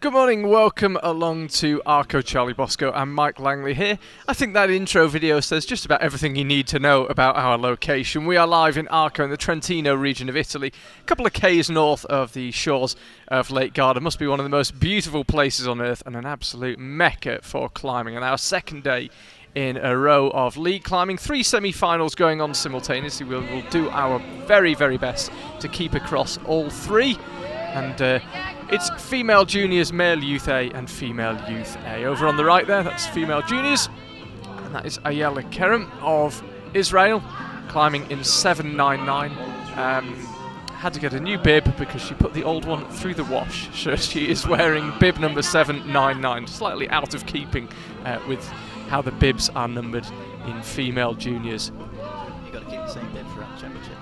Good morning, welcome along to Arco. Charlie Bosco and Mike Langley here. I think that intro video says just about everything you need to know about our location. We are live in Arco in the Trentino region of Italy, a couple of k's north of the shores of Lake Garda. Must be one of the most beautiful places on earth and an absolute mecca for climbing. And our second day in a row of league climbing, 3 semi-finals going on simultaneously. We'll do our very, very best to keep across all three. And it's female juniors, male youth A and female youth A. Over on the right there, that's female juniors. And that is Ayala Kerem of Israel, climbing in 7.99. Had to get a new bib because she put the old one through the wash. So she is wearing bib number 7.99, slightly out of keeping with how the bibs are numbered in female juniors. You've got to keep the same bib throughout championships.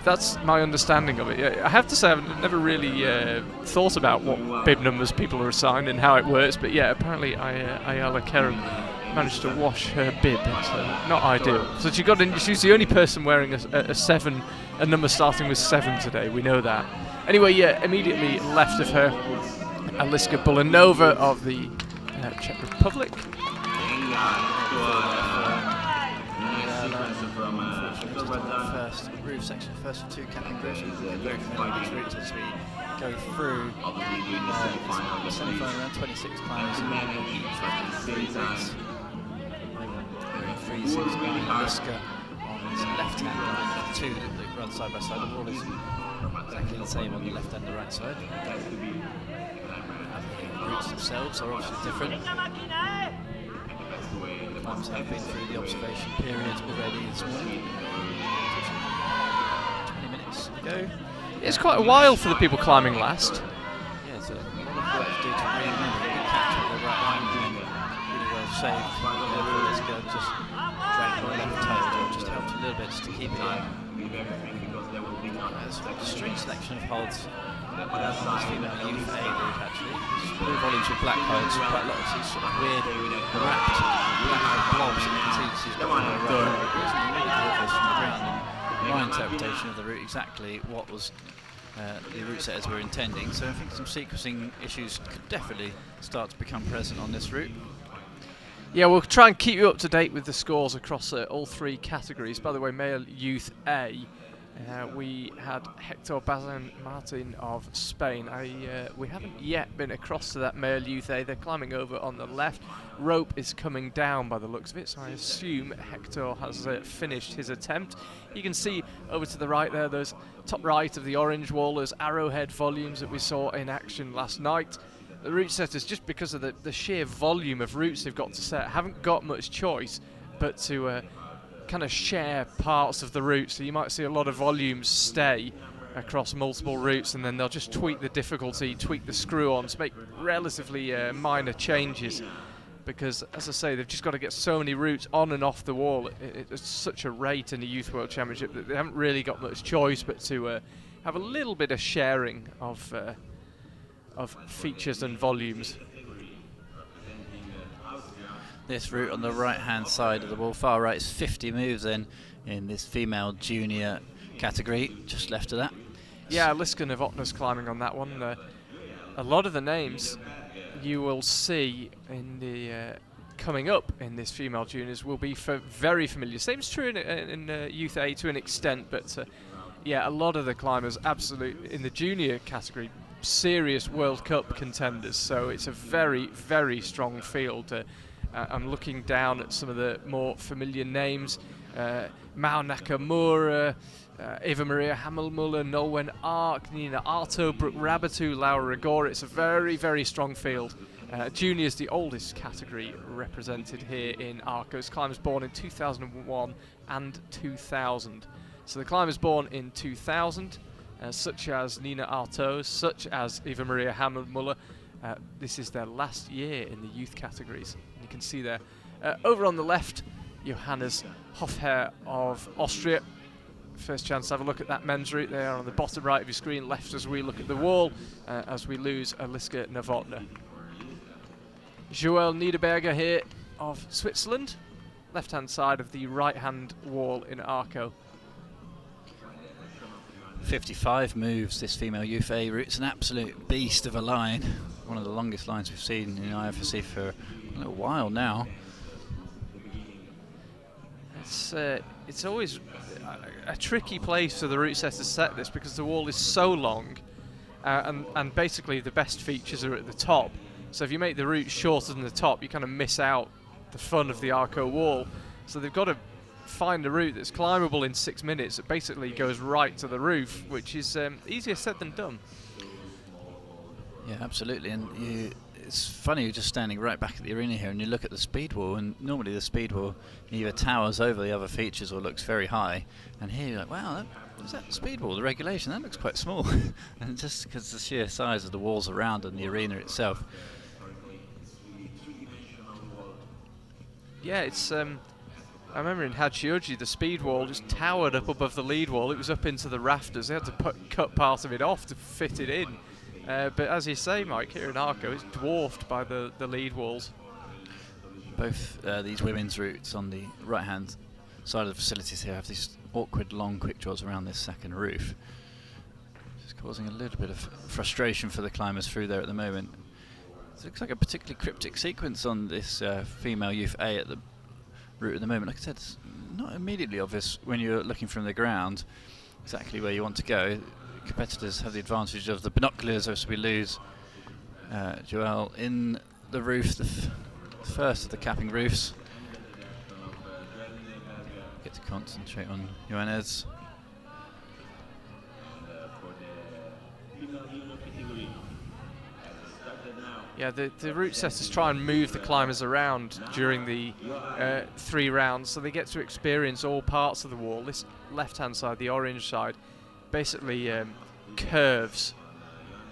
That's my understanding of it. Yeah, I have to say I've never really thought about what bib numbers people are assigned and how it works, but yeah, apparently Ayala Kerem managed to wash her bib. It's not ideal. So she's the only person wearing a number starting with 7 today, we know that. Anyway, yeah, immediately left of her, Aliska Bulanova of the Czech Republic. First of 2 capping groups. We're very familiar with these routes as we go through. It's semi-final around 26 climbers in each of the 3 routes. We're in 3-6 Aliska on his left-hand line, 2 that run side by side. The wall is exactly the same on the left and the right side. The routes themselves are obviously different. Climbers have been through the observation period already this morning. Go. It's quite a while for the people climbing last. Yeah, it's a lot of work to do to really remember. Good catch with the right line and really well saved. Therefore, this girl just dragged her left toe, or just helped a little bit just to keep it in. There's a strange selection of holds on this female youth A route actually. Blue volumes with black holds, quite a lot of these sort of weird wrapped black blobs that you can see she's got on her right. Really delivers from the ground. My interpretation of the route exactly what was the route setters were intending, so I think some sequencing issues could definitely start to become present on this route. Yeah, we'll try and keep you up to date with the scores across all 3 categories. By the way, male youth A, we had Hector Bazan Martin of Spain. We haven't yet been across to that male youth A. They're climbing over on the left. Rope is coming down by the looks of it, so I assume Hector has finished his attempt. You can see over to the right there, those top right of the orange wall, those arrowhead volumes that we saw in action last night. The route setters, just because of the sheer volume of routes they've got to set, haven't got much choice but to kind of share parts of the route. So you might see a lot of volumes stay across multiple routes, and then they'll just tweak the difficulty, tweak the screw-ons, make relatively minor changes. Because, as I say, they've just got to get so many routes on and off the wall. It's such a rate in the Youth World Championship that they haven't really got much choice but to have a little bit of sharing of features and volumes. This route on the right-hand side of the wall, far right, is 50 moves in this female junior category, just left of that. Yeah, Aliska Novotna's climbing on that one. A lot of the names you will see in the coming up in this female juniors will be very familiar. Same's true in Youth A to an extent, but yeah, a lot of the climbers absolutely in the junior category, serious World Cup contenders. So it's a very, very strong field. I'm looking down at some of the more familiar names. Mao Nakamura, Eva Maria Hammelmuller, Nolwenn Arc, Nina Arto, Brooke Rabatu, Laura Rigora. It's a very, very strong field. Juniors, the oldest category represented here in Arco's. Climbers born in 2001 and 2000. So the climbers born in 2000, such as Nina Arto, such as Eva Maria Hammelmuller, this is their last year in the youth categories. And you can see there, over on the left, Johannes Hofherr of Austria. First chance to have a look at that men's route there on the bottom right of your screen, left as we look at the wall, as we lose Aliska Novotna. Joel Niederberger here of Switzerland, left-hand side of the right-hand wall in Arco. 55 moves, this female youth A route. It's an absolute beast of a line. one of the longest lines we've seen in IFSC for a little while now. It's always a tricky place for the route setters to set this because the wall is so long, and basically the best features are at the top. So if you make the route shorter than the top, you kind of miss out the fun of the Arco wall. So they've got to find a route that's climbable in 6 minutes that basically goes right to the roof, which is easier said than done. Yeah, absolutely. And it's funny, you're just standing right back at the arena here and you look at the speed wall, and normally the speed wall either towers over the other features or looks very high, and here you're like, wow, is that speed wall, the regulation, that looks quite small. And just because the sheer size of the walls around and the arena itself. Yeah, it's I remember in Hachioji the speed wall just towered up above the lead wall. It was up into the rafters. They had to cut part of it off to fit it in. But as you say, Mike, here in Arco, it's dwarfed by the lead walls. Both these women's routes on the right-hand side of the facilities here have these awkward long quick draws around this second roof. Just causing a little bit of frustration for the climbers through there at the moment. It looks like a particularly cryptic sequence on this female Youth A at the route at the moment. Like I said, it's not immediately obvious when you're looking from the ground exactly where you want to go. Competitors have the advantage of the binoculars as we lose Joelle in the roof, the first of the capping roofs. Get to concentrate on Johannes. Yeah, the route setters try and move the climbers around during the 3 rounds, so they get to experience all parts of the wall. This left-hand side, the orange side, basically curves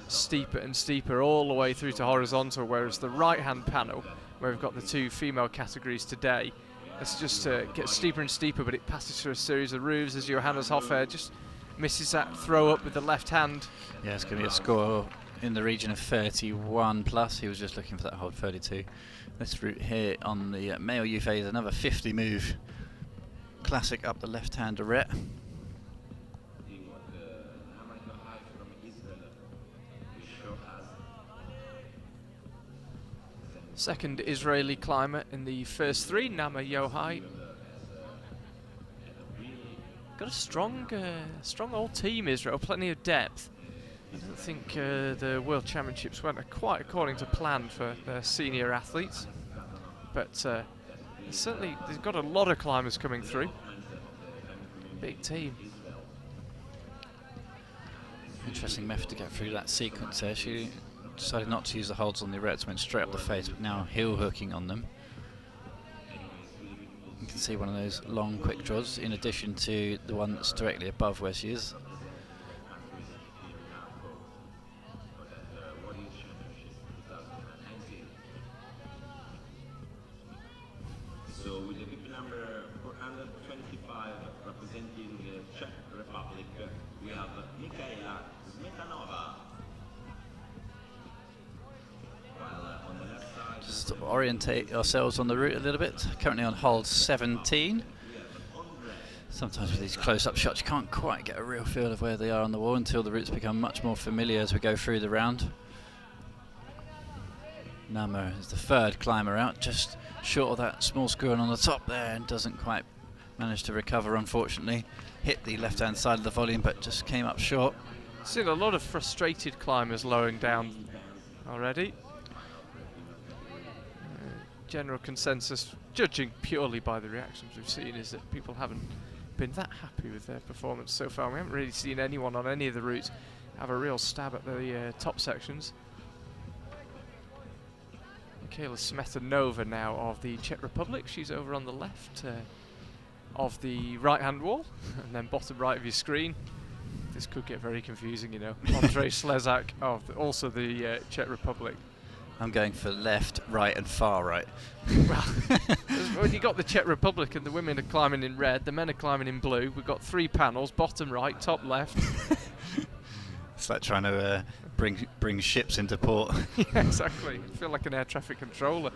steeper and steeper all the way through to horizontal, whereas the right-hand panel, where we've got the 2 female categories today, it's just gets steeper and steeper, but it passes through a series of roofs as Johannes Hoffer just misses that throw up with the left hand. Yeah, it's going to be a score in the region of 31 plus. He was just looking for that hold 32. This route here on the male Youth A is another 50 move classic up the left-hand arete. Second Israeli climber in the first 3, Nama Yohai. Got a strong old team, Israel, plenty of depth. I don't think the World Championships went quite according to plan for their senior athletes, but certainly they've got a lot of climbers coming through. Big team. Interesting method to get through that sequence there. She decided not to use the holds on the arets, went straight up the face, but now heel hooking on them. You can see one of those long quick draws in addition to the one that's directly above where she is. So with the equipe number 425 representing the Czech Republic, we have Michaela Smetanova. On the left side, Just to orientate ourselves on the route a little bit. Currently on hold 17. Sometimes with these close-up shots you can't quite get a real feel of where they are on the wall until the routes become much more familiar as we go through the round. Nama is the third climber out, just short of that small screw on the top there, and doesn't quite manage to recover, unfortunately. Hit the left-hand side of the volume, but just came up short. Seen a lot of frustrated climbers lowering down already. General consensus, judging purely by the reactions we've seen, is that people haven't been that happy with their performance so far. We haven't really seen anyone on any of the routes have a real stab at the top sections. Michaela Smetanova now of the Czech Republic. She's over on the left of the right-hand wall, and then bottom right of your screen. This could get very confusing, you know. Andrei Slezak of also the Czech Republic. I'm going for left, right and far right. Well, when you got the Czech Republic and the women are climbing in red, the men are climbing in blue. We've got 3 panels, bottom right, top left. It's like trying to bring ships into port. Yeah, exactly. I feel like an air traffic controller.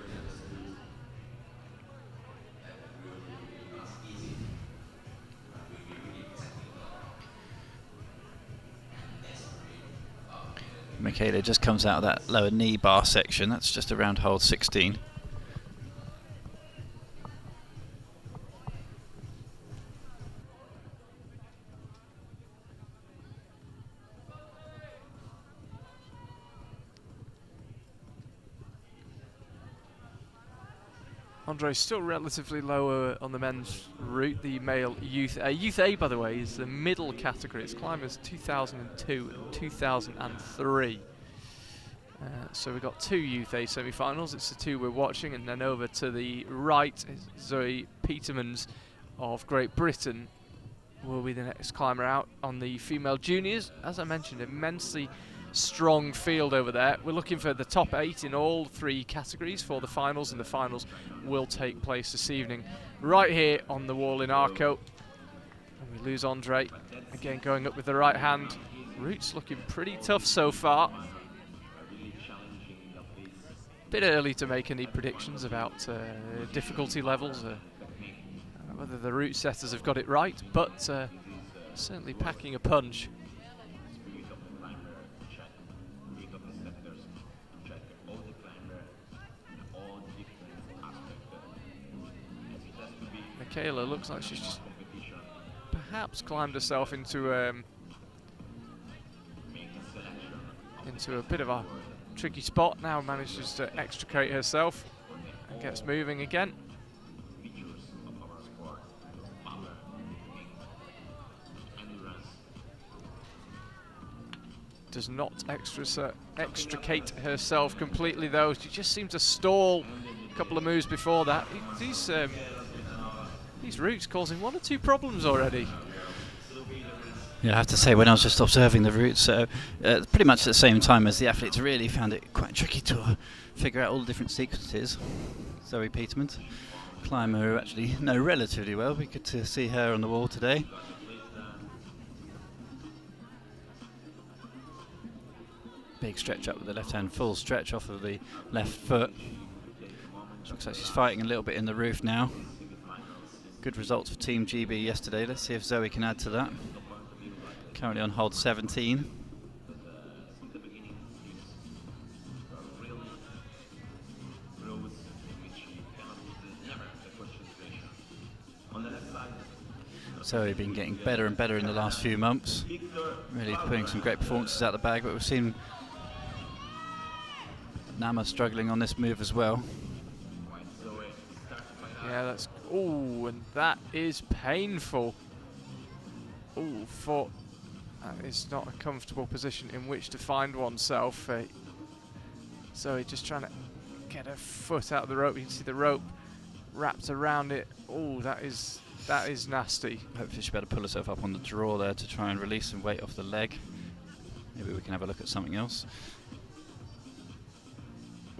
Michaela just comes out of that lower knee bar section. That's just around hold 16. Andre's still relatively lower on the men's route, the male youth A. Youth A, by the way, is the middle category. It's climbers 2002 and 2003. So we've got two Youth A semi-finals. It's the two we're watching, and then over to the right is Zoe Petermans of Great Britain will be the next climber out on the female juniors. As I mentioned, immensely strong field over there. We're looking for the top 8 in all 3 categories for the finals, and the finals will take place this evening right here on the wall in Arco. And we lose Andre again, going up with the right hand. Route's looking pretty tough so far. Bit early to make any predictions about difficulty levels, whether the route setters have got it right, but certainly packing a punch. Michaela looks like she's just perhaps climbed herself into a bit of a tricky spot. Now manages to extricate herself and gets moving again. Does not extricate herself completely though. She just seemed to stall a couple of moves before that. These routes causing 1 or 2 problems already. Yeah, I have to say, when I was just observing the routes, pretty much at the same time as the athletes, really found it quite tricky to figure out all the different sequences. Zoe Peterman, climber who actually know relatively well. We get to see her on the wall today. Big stretch up with the left hand, full stretch off of the left foot. Looks like she's fighting a little bit in the roof now. Good results for Team GB yesterday. Let's see if Zoe can add to that. Currently on hold 17. Zoe been getting better and better in the last few months. Really putting some great performances out the bag, but we've seen Nama struggling on this move as well. Yeah, that's... Ooh, and that is painful. Ooh, that is not a comfortable position in which to find oneself. Zoe just trying to get her foot out of the rope. You can see the rope wrapped around it. Ooh, that is nasty. Hopefully she'll be able to pull herself up on the draw there to try and release some weight off the leg. Maybe we can have a look at something else.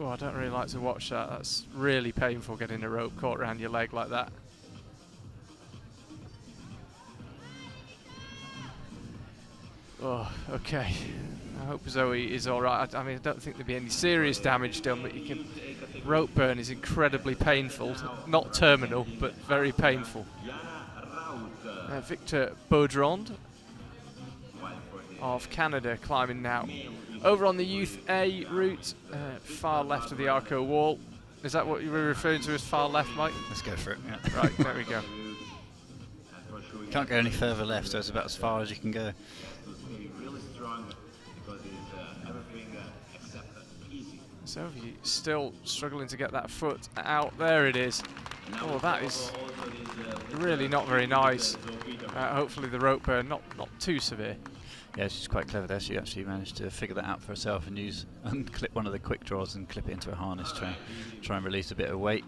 Oh, I don't really like to watch that. That's really painful, getting a rope caught around your leg like that. Oh, okay. I hope Zoe is all right. I mean, I don't think there'd be any serious damage done, but rope burn is incredibly painful. Not terminal, but very painful. Victor Baudrond of Canada climbing now. Over on the Youth A route, far left of the Arco wall. Is that what you were referring to as far left, Mike? Let's go for it. Yeah. Right, there we go. Can't go any further left, so it's about as far as you can go. Sophie still struggling to get that foot out. There it is. Oh, that is really not very nice. Hopefully the rope burn not too severe. Yeah, she's quite clever there. She actually managed to figure that out for herself and unclip one of the quick draws and clip it into a harness to try and release a bit of weight.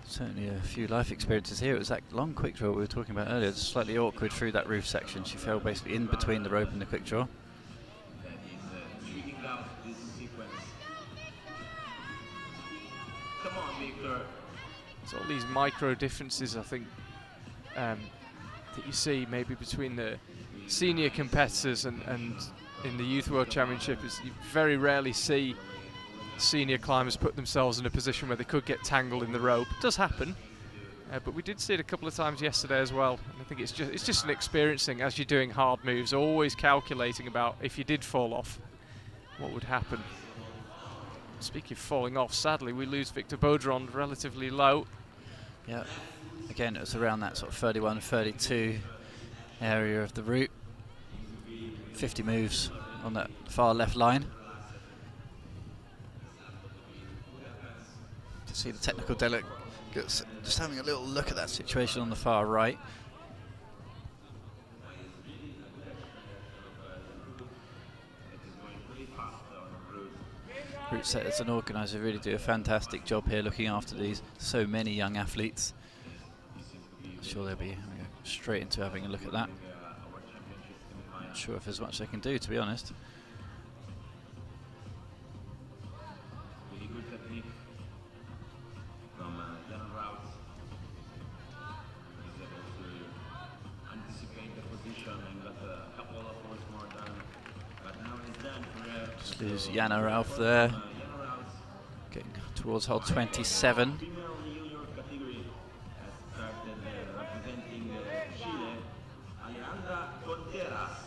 Certainly a few life experiences here. It was that long quick draw we were talking about earlier. It's slightly awkward through that roof section. She fell basically in between the rope and the quick draw. So all these micro differences, I think, that you see maybe between the senior competitors and in the Youth World Championship is you very rarely see senior climbers put themselves in a position where they could get tangled in the rope. It does happen, But we did see it a couple of times yesterday as well. And I think it's just an experience thing as you're doing hard moves, always calculating about if you did fall off, what would happen. Speaking of falling off, sadly we lose Victor Baudron relatively low. Yeah, again it was around that sort of 31, 32 area of the route. 50 moves on that far left line. To see the technical delegates just having a little look at that situation on the far right. Route setters and organisers really do a fantastic job here looking after these so many young athletes. I'm sure they'll be straight into having a look at that. Not sure if there's much they can do, to be honest. Really good technique from Jan Routes. He's able to anticipate the position and got a couple of points more done. But now it's done for Just lose Jana Ralph there. Getting towards hole 27. female New York category has started representing Chile, Alejandra Contreras.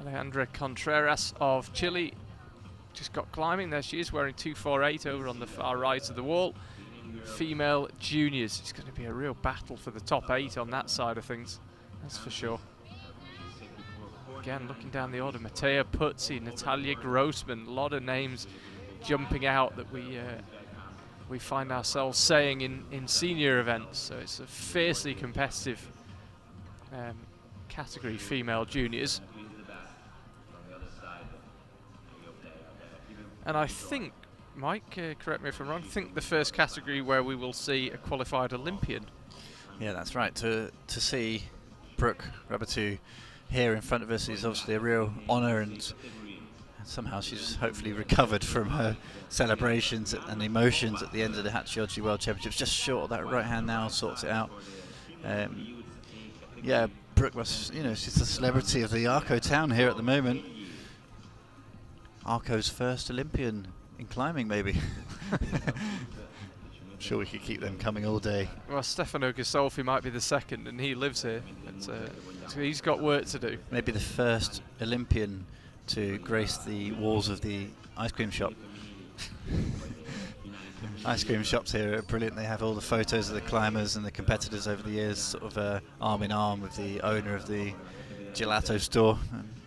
Alejandra Contreras of Chile just got climbing. There she is, wearing 248 over on the far right of the wall. Female juniors. It's going to be a real battle for the top 8 on that side of things, that's for sure. Again, looking down the order, Mattea Puzzi, Natalia Grossman, a lot of names jumping out that we find ourselves saying in senior events. So it's a fiercely competitive category, female juniors. And I think, Mike, correct me if I'm wrong, I think the first category where we will see a qualified Olympian. Yeah, that's right. To see Brooke Rabatou here in front of us is obviously a real honour, and somehow she's hopefully recovered from her celebrations and emotions at the end of the Hachiyoji World Championships. Just short of that right hand now, sorts it out. Yeah, Brooke was, she's the celebrity of the Arco town here at the moment. Arco's first Olympian in climbing, maybe. I'm sure we could keep them coming all day. Well, Stefano Ghisolfi might be the second, and he lives here. But, so he's got work to do. Maybe the first Olympian to grace the walls of the ice cream shop. Ice cream shops here are brilliant. They have all the photos of the climbers and the competitors over the years, sort of arm in arm with the owner of the gelato store.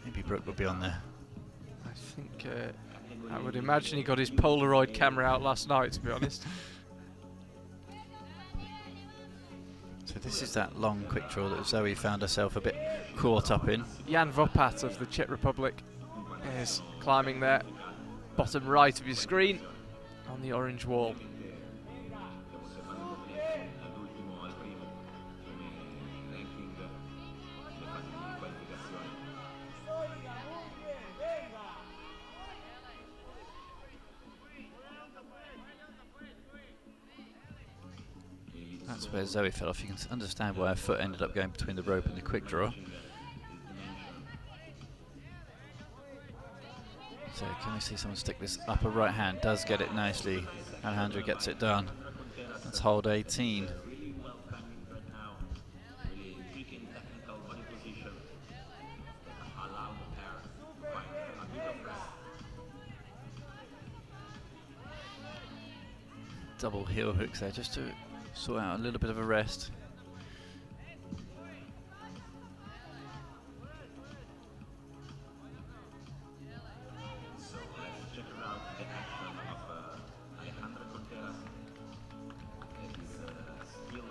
Maybe Brooke will be on there. I think, I would imagine he got his Polaroid camera out last night, to be honest. So this is that long quick draw that Zoe found herself a bit caught up in. Jan Vopat of the Czech Republic is climbing there, bottom right of your screen, on the orange wall. That's where Zoe fell off. You can understand why her foot ended up going between the rope and the quick draw. So can we see someone stick this upper right hand? Does get it nicely. Alejandra gets it done. That's hold 18. Double heel hooks there just to sort out a little bit of a rest. So let's check out the action of Alejandra Contreras. It is still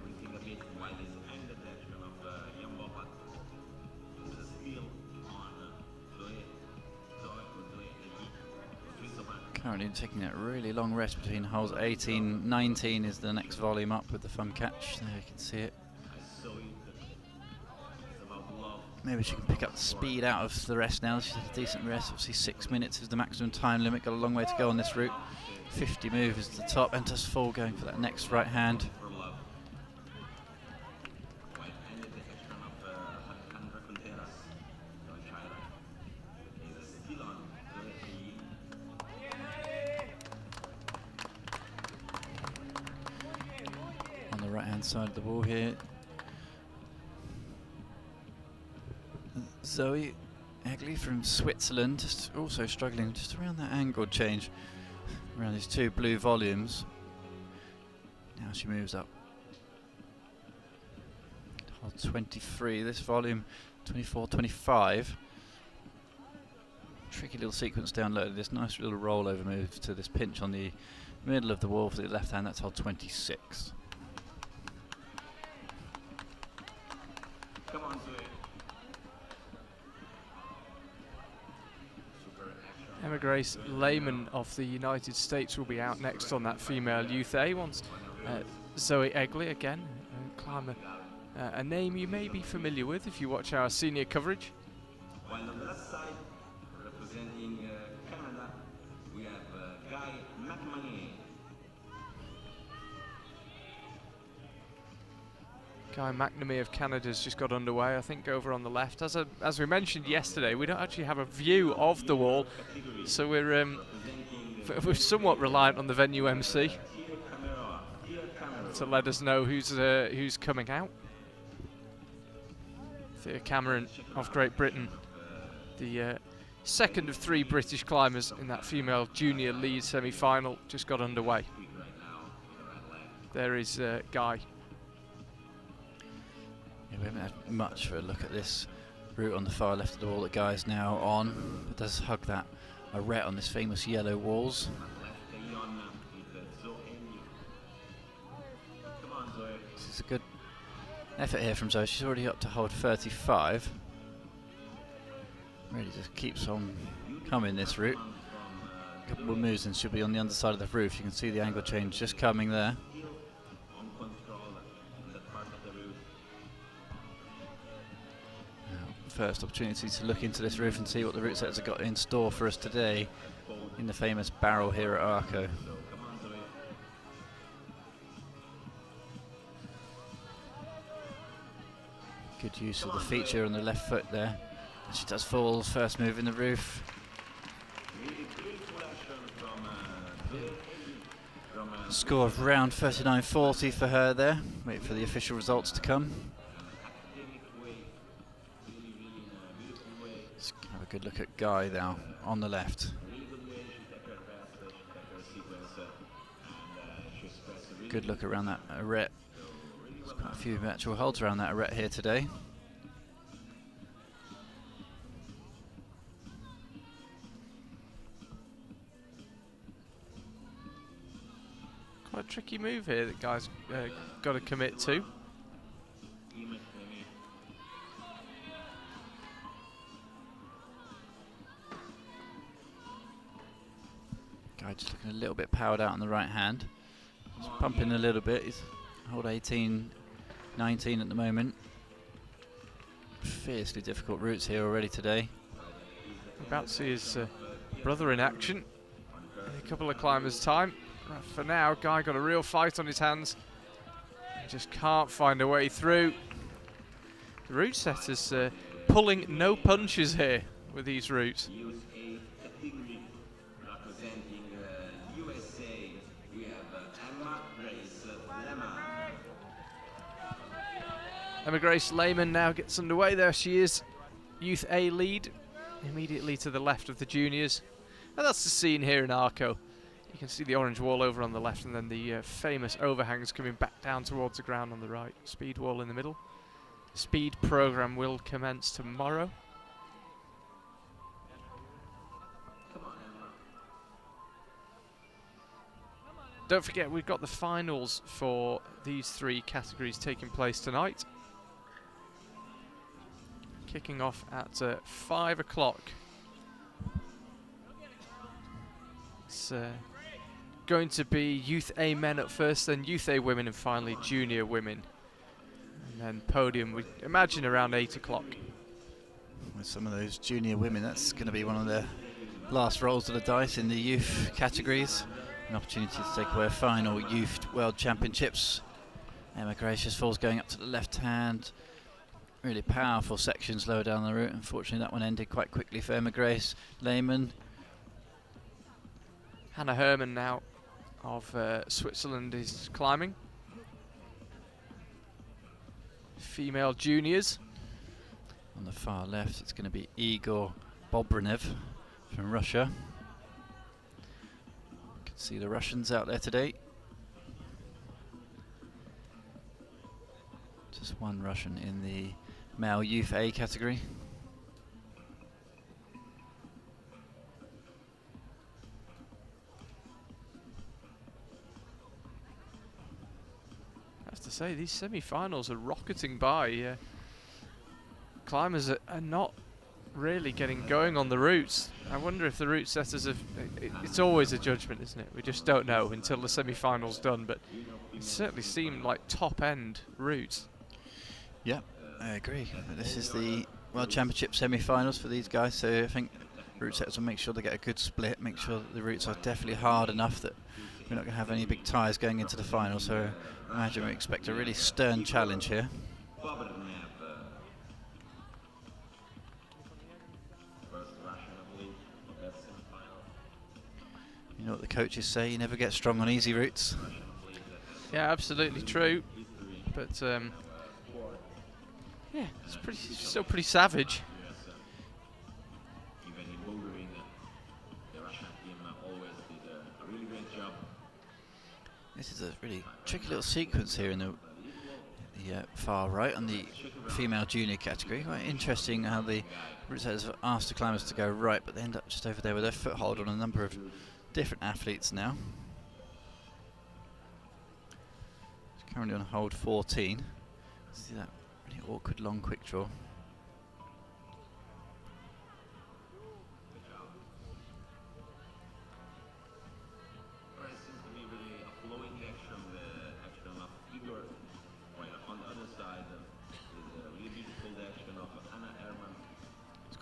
breathing a bit while he's ended the action of Jan Vopat. This is still on Zoe Currently taking that really long rest between holes 18, 19 is the next volume up with the fun catch. There you can see it. Maybe she can pick up the speed out of the rest now. She's had a decent rest. Obviously 6 minutes is the maximum time limit. Got a long way to go on this route. 50 move is the top, and does full going for that next right hand. right-hand side of the wall here. Zoe Egli from Switzerland, just also struggling just around that angle change, around these two blue volumes. Now she moves up. Hold 23, this volume 24, 25. Tricky little sequence down low, this nice little rollover move to this pinch on the middle of the wall for the left hand, that's hold 26. Come on, Zoe. Emma Grace Lehman of the United States will be out next on that female youth A. Once Zoe Egli again, climber, a name you may be familiar with if you watch our senior coverage. While on the left side, representing Canada, we have Guy McMahon. Guy McNamee of Canada's just got underway, I think, over on the left. As we mentioned yesterday, we don't actually have a view of the wall, so we're somewhat reliant on the venue MC to let us know who's coming out. Thea Cameron of Great Britain, the second of 3 British climbers in that female junior lead semi-final, just got underway. There is Guy. Yeah, we haven't had much for a look at this route on the far left of the wall that Guy's now on. It does hug that arete on this famous yellow walls. This is a good effort here from Zoe. She's already up to hold 35. Really just keeps on coming this route. A couple more moves and she'll be on the underside of the roof. You can see the angle change just coming there. First opportunity to look into this roof and see what the route setters have got in store for us today in the famous barrel here at Arco. Good use of the feature on the left foot there. She does fall, first move in the roof. Score of round 39.40 for her there. Wait for the official results to come. Let's have a good look at Guy now on the left. Good look around that arete. There's quite a few actual holds around that arete here today. Quite a tricky move here that Guy's got to commit to. Guy just looking a little bit powered out on the right hand. He's pumping a little bit. He's hold 18, 19 at the moment. Fiercely difficult routes here already today. About to see his brother in action in a couple of climbers' time. For now, Guy got a real fight on his hands. He just can't find a way through. The route setters pulling no punches here with these routes. Emma Grace Lehman now gets underway. There she is, Youth A lead, immediately to the left of the juniors. And that's the scene here in Arco. You can see the orange wall over on the left and then the famous overhangs coming back down towards the ground on the right. Speed wall in the middle. Speed program will commence tomorrow. Don't forget, we've got the finals for these 3 categories taking place tonight. Kicking off at 5 o'clock. It's going to be Youth A men up first, then Youth A women, and finally Junior women. And then podium, we imagine around 8 o'clock. With some of those junior women, that's going to be one of the last rolls of the dice in the youth categories. An opportunity to take away a final Youth World Championships. Emma Gracious falls going up to the left hand. Really powerful sections lower down the route. Unfortunately, that one ended quite quickly for Emma Grace Lehman. Hannah Herman now of Switzerland is climbing. female juniors. On the far left, it's going to be Igor Bobrinev from Russia. You can see the Russians out there today. Just one Russian in the male youth A category. I have to say, these semi-finals are rocketing by. Climbers are not really getting going on the routes. I wonder if the route setters have... It's always a judgment, isn't it? We just don't know until the semi-final's done, but it certainly seemed like top-end routes. Yeah, I agree. This is the World Championship semi-finals for these guys, so I think route setters will make sure they get a good split, make sure that the routes are definitely hard enough that we're not going to have any big ties going into the final, so I imagine we expect a really stern challenge here. You know what the coaches say, you never get strong on easy routes. Yeah, absolutely true. But yeah, it's still pretty savage. This is a really tricky little sequence here in the far right on the female junior category. Quite interesting how the route setters have asked the climbers to go right, but they end up just over there with their foothold on a number of different athletes now. It's currently on hold 14. See that really awkward long quick draw.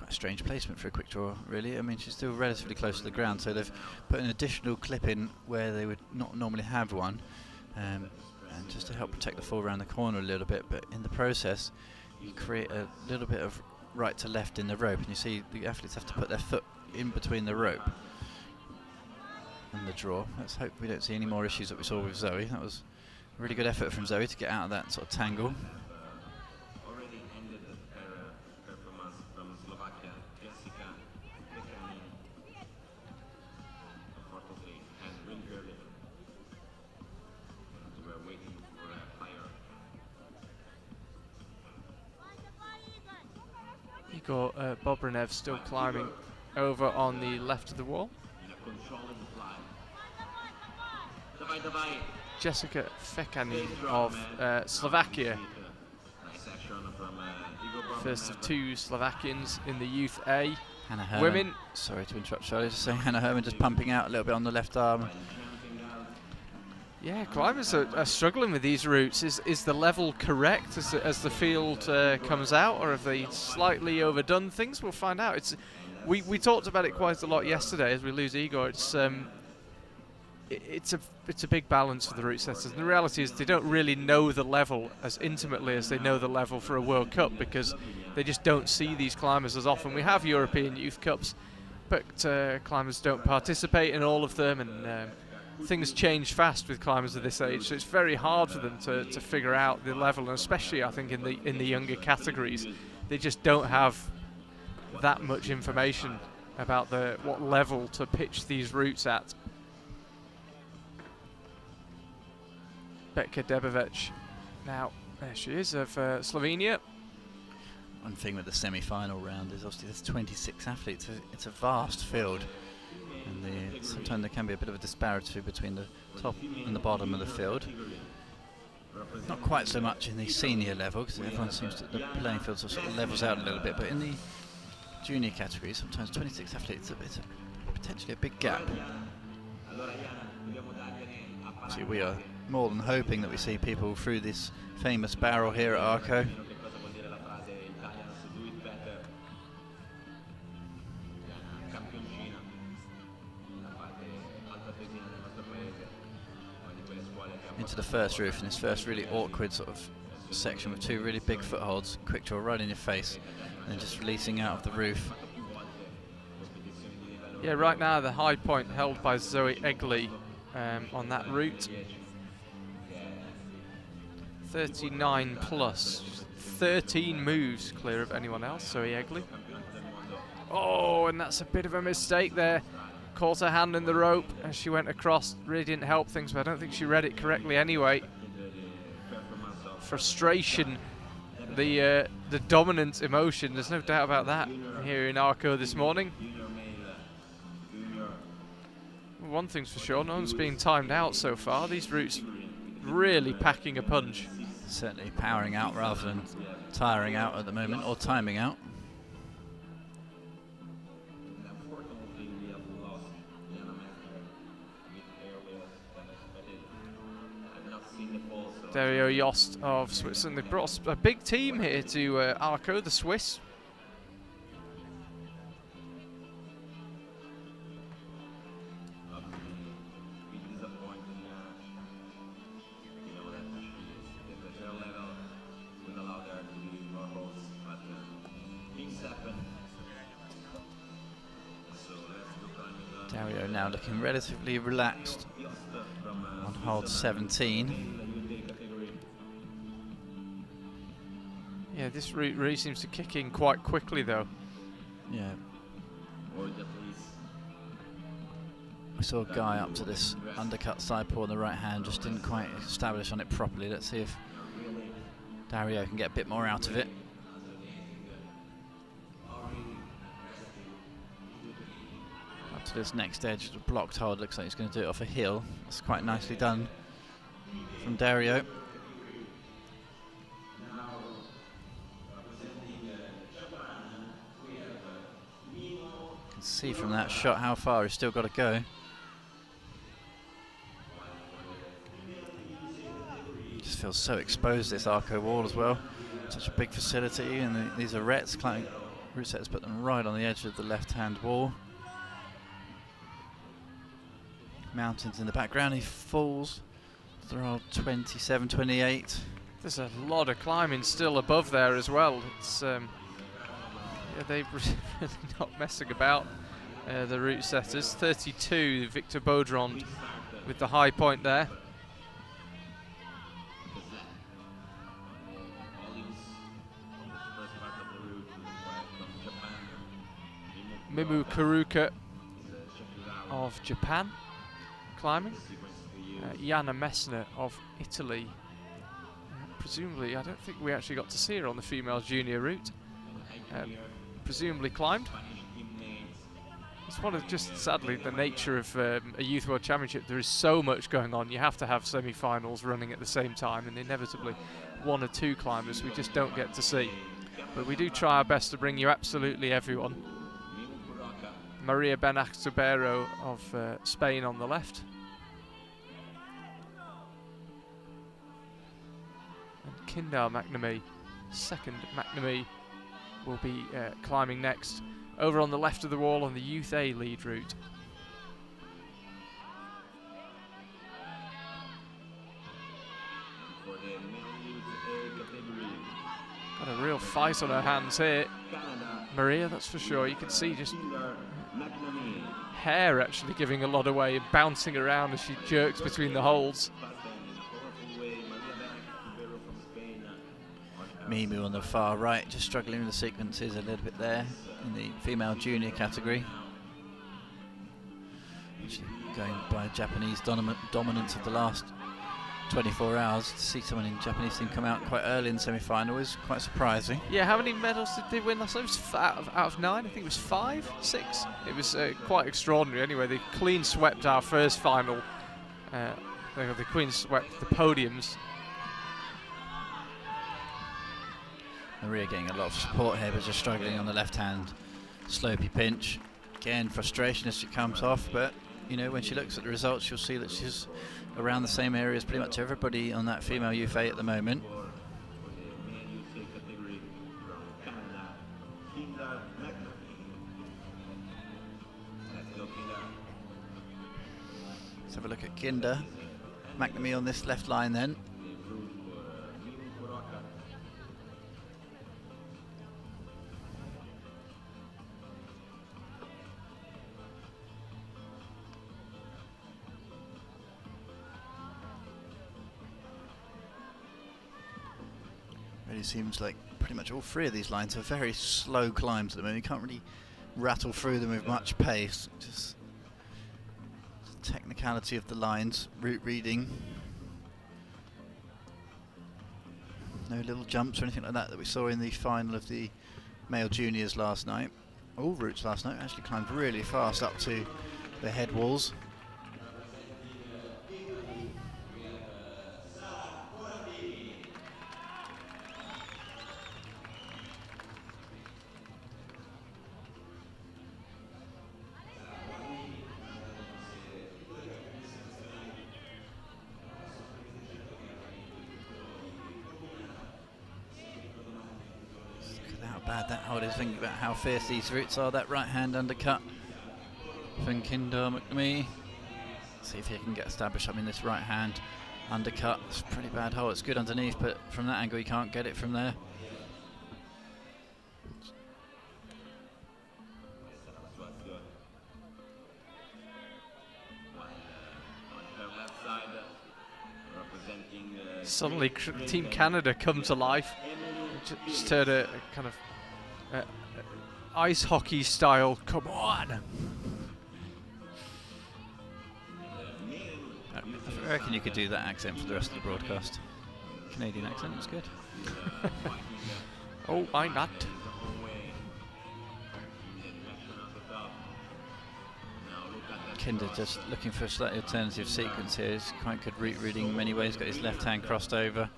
Strange placement for a quick draw, really. I mean, she's still relatively close to the ground, so they've put an additional clip in where they would not normally have one, and just to help protect the fall around the corner a little bit, but in the process you create a little bit of right to left in the rope, and you see the athletes have to put their foot in between the rope and the draw. Let's hope we don't see any more issues that we saw with Zoe. That was a really good effort from Zoe to get out of that sort of tangle. Igor Bobrinev still climbing over on the left of the wall. Jessica Fekani of Slovakia. First of two Slovakians in the Youth A. Hannah Herman. Women. Sorry to interrupt, Charlie. Just saying Hannah Herman just pumping out a little bit on the left arm. Yeah, climbers are struggling with these routes. Is the level correct as the field comes out, or have they slightly overdone things? We'll find out. We talked about it quite a lot yesterday as we lose Igor. It's a big balance for the route setters. And the reality is they don't really know the level as intimately as they know the level for a World Cup, because they just don't see these climbers as often. We have European Youth Cups, but climbers don't participate in all of them, and things change fast with climbers of this age, so it's very hard for them to figure out the level, and especially I think in the younger categories, they just don't have that much information about what level to pitch these routes at. Betka Debovec, now there she is, of Slovenia. One thing with the semi-final round is obviously there's 26 athletes. It's a vast field, and sometimes there can be a bit of a disparity between the top and the bottom of the field. Not quite so much in the senior level, because everyone seems to, the playing field sort of levels out a little bit, but in the junior category, sometimes 26 athletes, it's potentially a big gap. See, we are more than hoping that we see people through this famous barrel here at Arco. Into the first roof, in this first really awkward sort of section with two really big footholds, quick draw right in your face, and then just releasing out of the roof. Yeah, right now the high point held by Zoe Egley on that route. 39 plus, 13 moves clear of anyone else, so Egli. Oh, and that's a bit of a mistake there. Caught her hand in the rope as she went across. Really didn't help things, but I don't think she read it correctly anyway. Frustration, the dominant emotion, there's no doubt about that here in Arco this morning. One thing's for sure, no one's being timed out so far. These routes really packing a punch. Certainly powering out rather than tiring out at the moment, or timing out. Dario Yost of Switzerland. They've brought a big team here to Arco, the Swiss. Dario now looking relatively relaxed on hold 17. Yeah, this route really seems to kick in quite quickly though. Yeah. We saw a guy up to this undercut side paw on the right hand, just didn't quite establish on it properly. Let's see if Dario can get a bit more out of it. Up to this next edge, blocked hold, looks like he's going to do it off a heel. That's quite nicely done from Dario. See from that shot how far he's still got to go. Just feels so exposed, this Arco wall as well. Such a big facility, and these arêtes, climbing route setters put them right on the edge of the left-hand wall. Mountains in the background, he falls. They're all 27, 28. There's a lot of climbing still above there as well. It's yeah, they're really not messing about, the route setters. 32, Victor Baudrond with the high point there. Mimu Karuka of Japan climbing. Jana Messner of Italy. Presumably, I don't think we actually got to see her on the female junior route. Presumably climbed. It's one of just, sadly, the nature of a Youth World Championship. There is so much going on. You have to have semi-finals running at the same time, and inevitably one or two climbers we just don't get to see. But we do try our best to bring you absolutely everyone. Maria Benactubero of Spain on the left. And Kindar McNamee, second McNamee, will be climbing next, over on the left of the wall on the Youth A lead route. Got a real fight on her hands here, Maria, that's for sure. You can see just hair actually giving a lot away and bouncing around as she jerks between the holds. Mimu on the far right, just struggling with the sequences a little bit there in the female junior category. Actually going by Japanese dominance of the last 24 hours. To see someone in Japanese team come out quite early in the semi-final is quite surprising. Yeah, how many medals did they win last night? It was out of 9, I think it was 5, 6. It was quite extraordinary. Anyway, they clean swept our first final. They clean swept the podiums. Maria getting a lot of support here, but just struggling on the left-hand slopey pinch. Again, frustration as she comes off, but you know, when she looks at the results, she'll see that she's around the same area as pretty much everybody on that female Youth A at the moment. Let's have a look at Kinder McNamee on this left line then. really seems like pretty much all three of these lines are very slow climbs at the moment. You can't really rattle through them with much pace. Just technicality of the lines, route reading. No little jumps or anything like that we saw in the final of the male juniors last night. All routes last night actually climbed really fast up to the head walls. Bad that hold is, thinking about how fierce these routes are. That right hand undercut from Kinder McNamee. See if he can get established. I mean, this right hand undercut, it's a pretty bad hold. It's good underneath, but from that angle you can't get it from there. Suddenly Team Canada come to life. Just heard a kind of ice hockey style, come on! I reckon you could do that accent for the rest of the broadcast. Canadian accent is good. Oh, why not? Kinder just looking for a slightly alternative sequence here. He's quite good route reading in many ways. He's got his left hand crossed over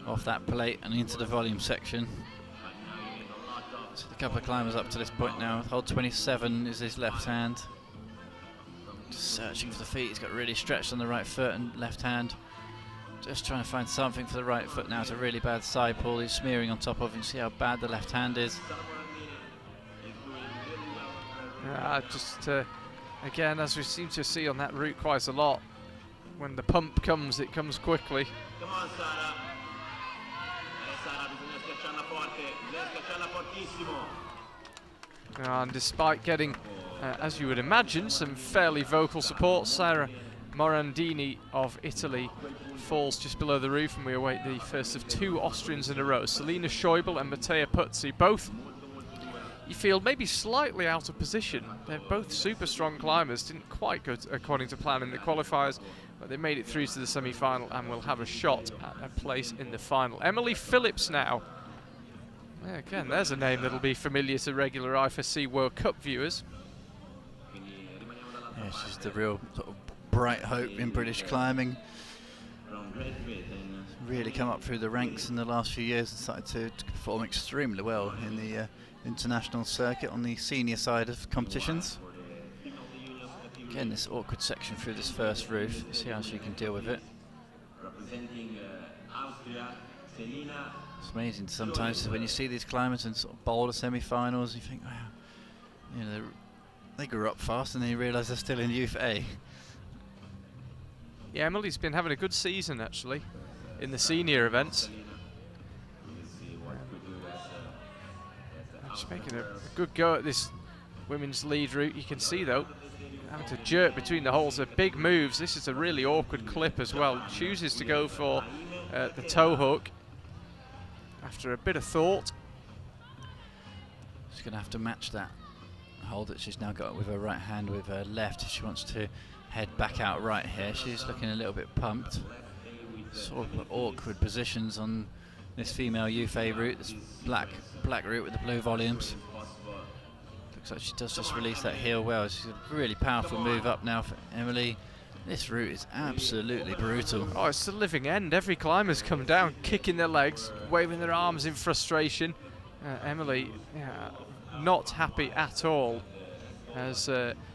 off that plate and into the volume section. So a couple of climbers up to this point now. Hold 27 is his left hand. Just searching for the feet. He's got really stretched on the right foot and left hand. Just trying to find something for the right foot now. It's a really bad side pull. He's smearing on top of him. See how bad the left hand is. Again, as we seem to see on that route quite a lot, when the pump comes, it comes quickly. Come on, Sara. Sara, bisogna schiacciarla forte. Bisogna schiacciarla fortissimo. And despite getting, as you would imagine, some fairly vocal support, Sara Morandini of Italy falls just below the roof, and we await the first of two Austrians in a row. Selina Schäuble and Mattea Puzzi, both, you feel, maybe slightly out of position. They're both super strong climbers, didn't quite go according to plan in the qualifiers, but they made it through to the semi-final and will have a shot at a place in the final. Emily Phillips now. Yeah, again, there's a name that'll be familiar to regular IFSC World Cup viewers. Yeah, she's the real sort of bright hope in British climbing. Really come up through the ranks in the last few years and started to perform extremely well in the international circuit on the senior side of competitions. Again, this awkward section through this first roof. See how she can deal with it. It's amazing sometimes when you see these climbers in sort of boulder semi-finals, you think, wow, you know, they grew up fast and then you realise they're still in Youth A. Yeah, Emily's been having a good season actually in the senior events. She's making a good go at this women's lead route. You can see though, having to jerk between the holes, are big moves. This is a really awkward clip as well. Chooses to go for the toe hook after a bit of thought. She's going to have to match that hold that she's now got with her right hand with her left if she wants to head back out right here. She's looking a little bit pumped. Sort of awkward positions on this female Youth A route, this black route with the blue volumes. Looks like she does just release that heel well. She's a really powerful move up now for Emily. This route is absolutely brutal. Oh, it's the living end. Every climber's come down, kicking their legs, waving their arms in frustration. Emily, not happy at all, as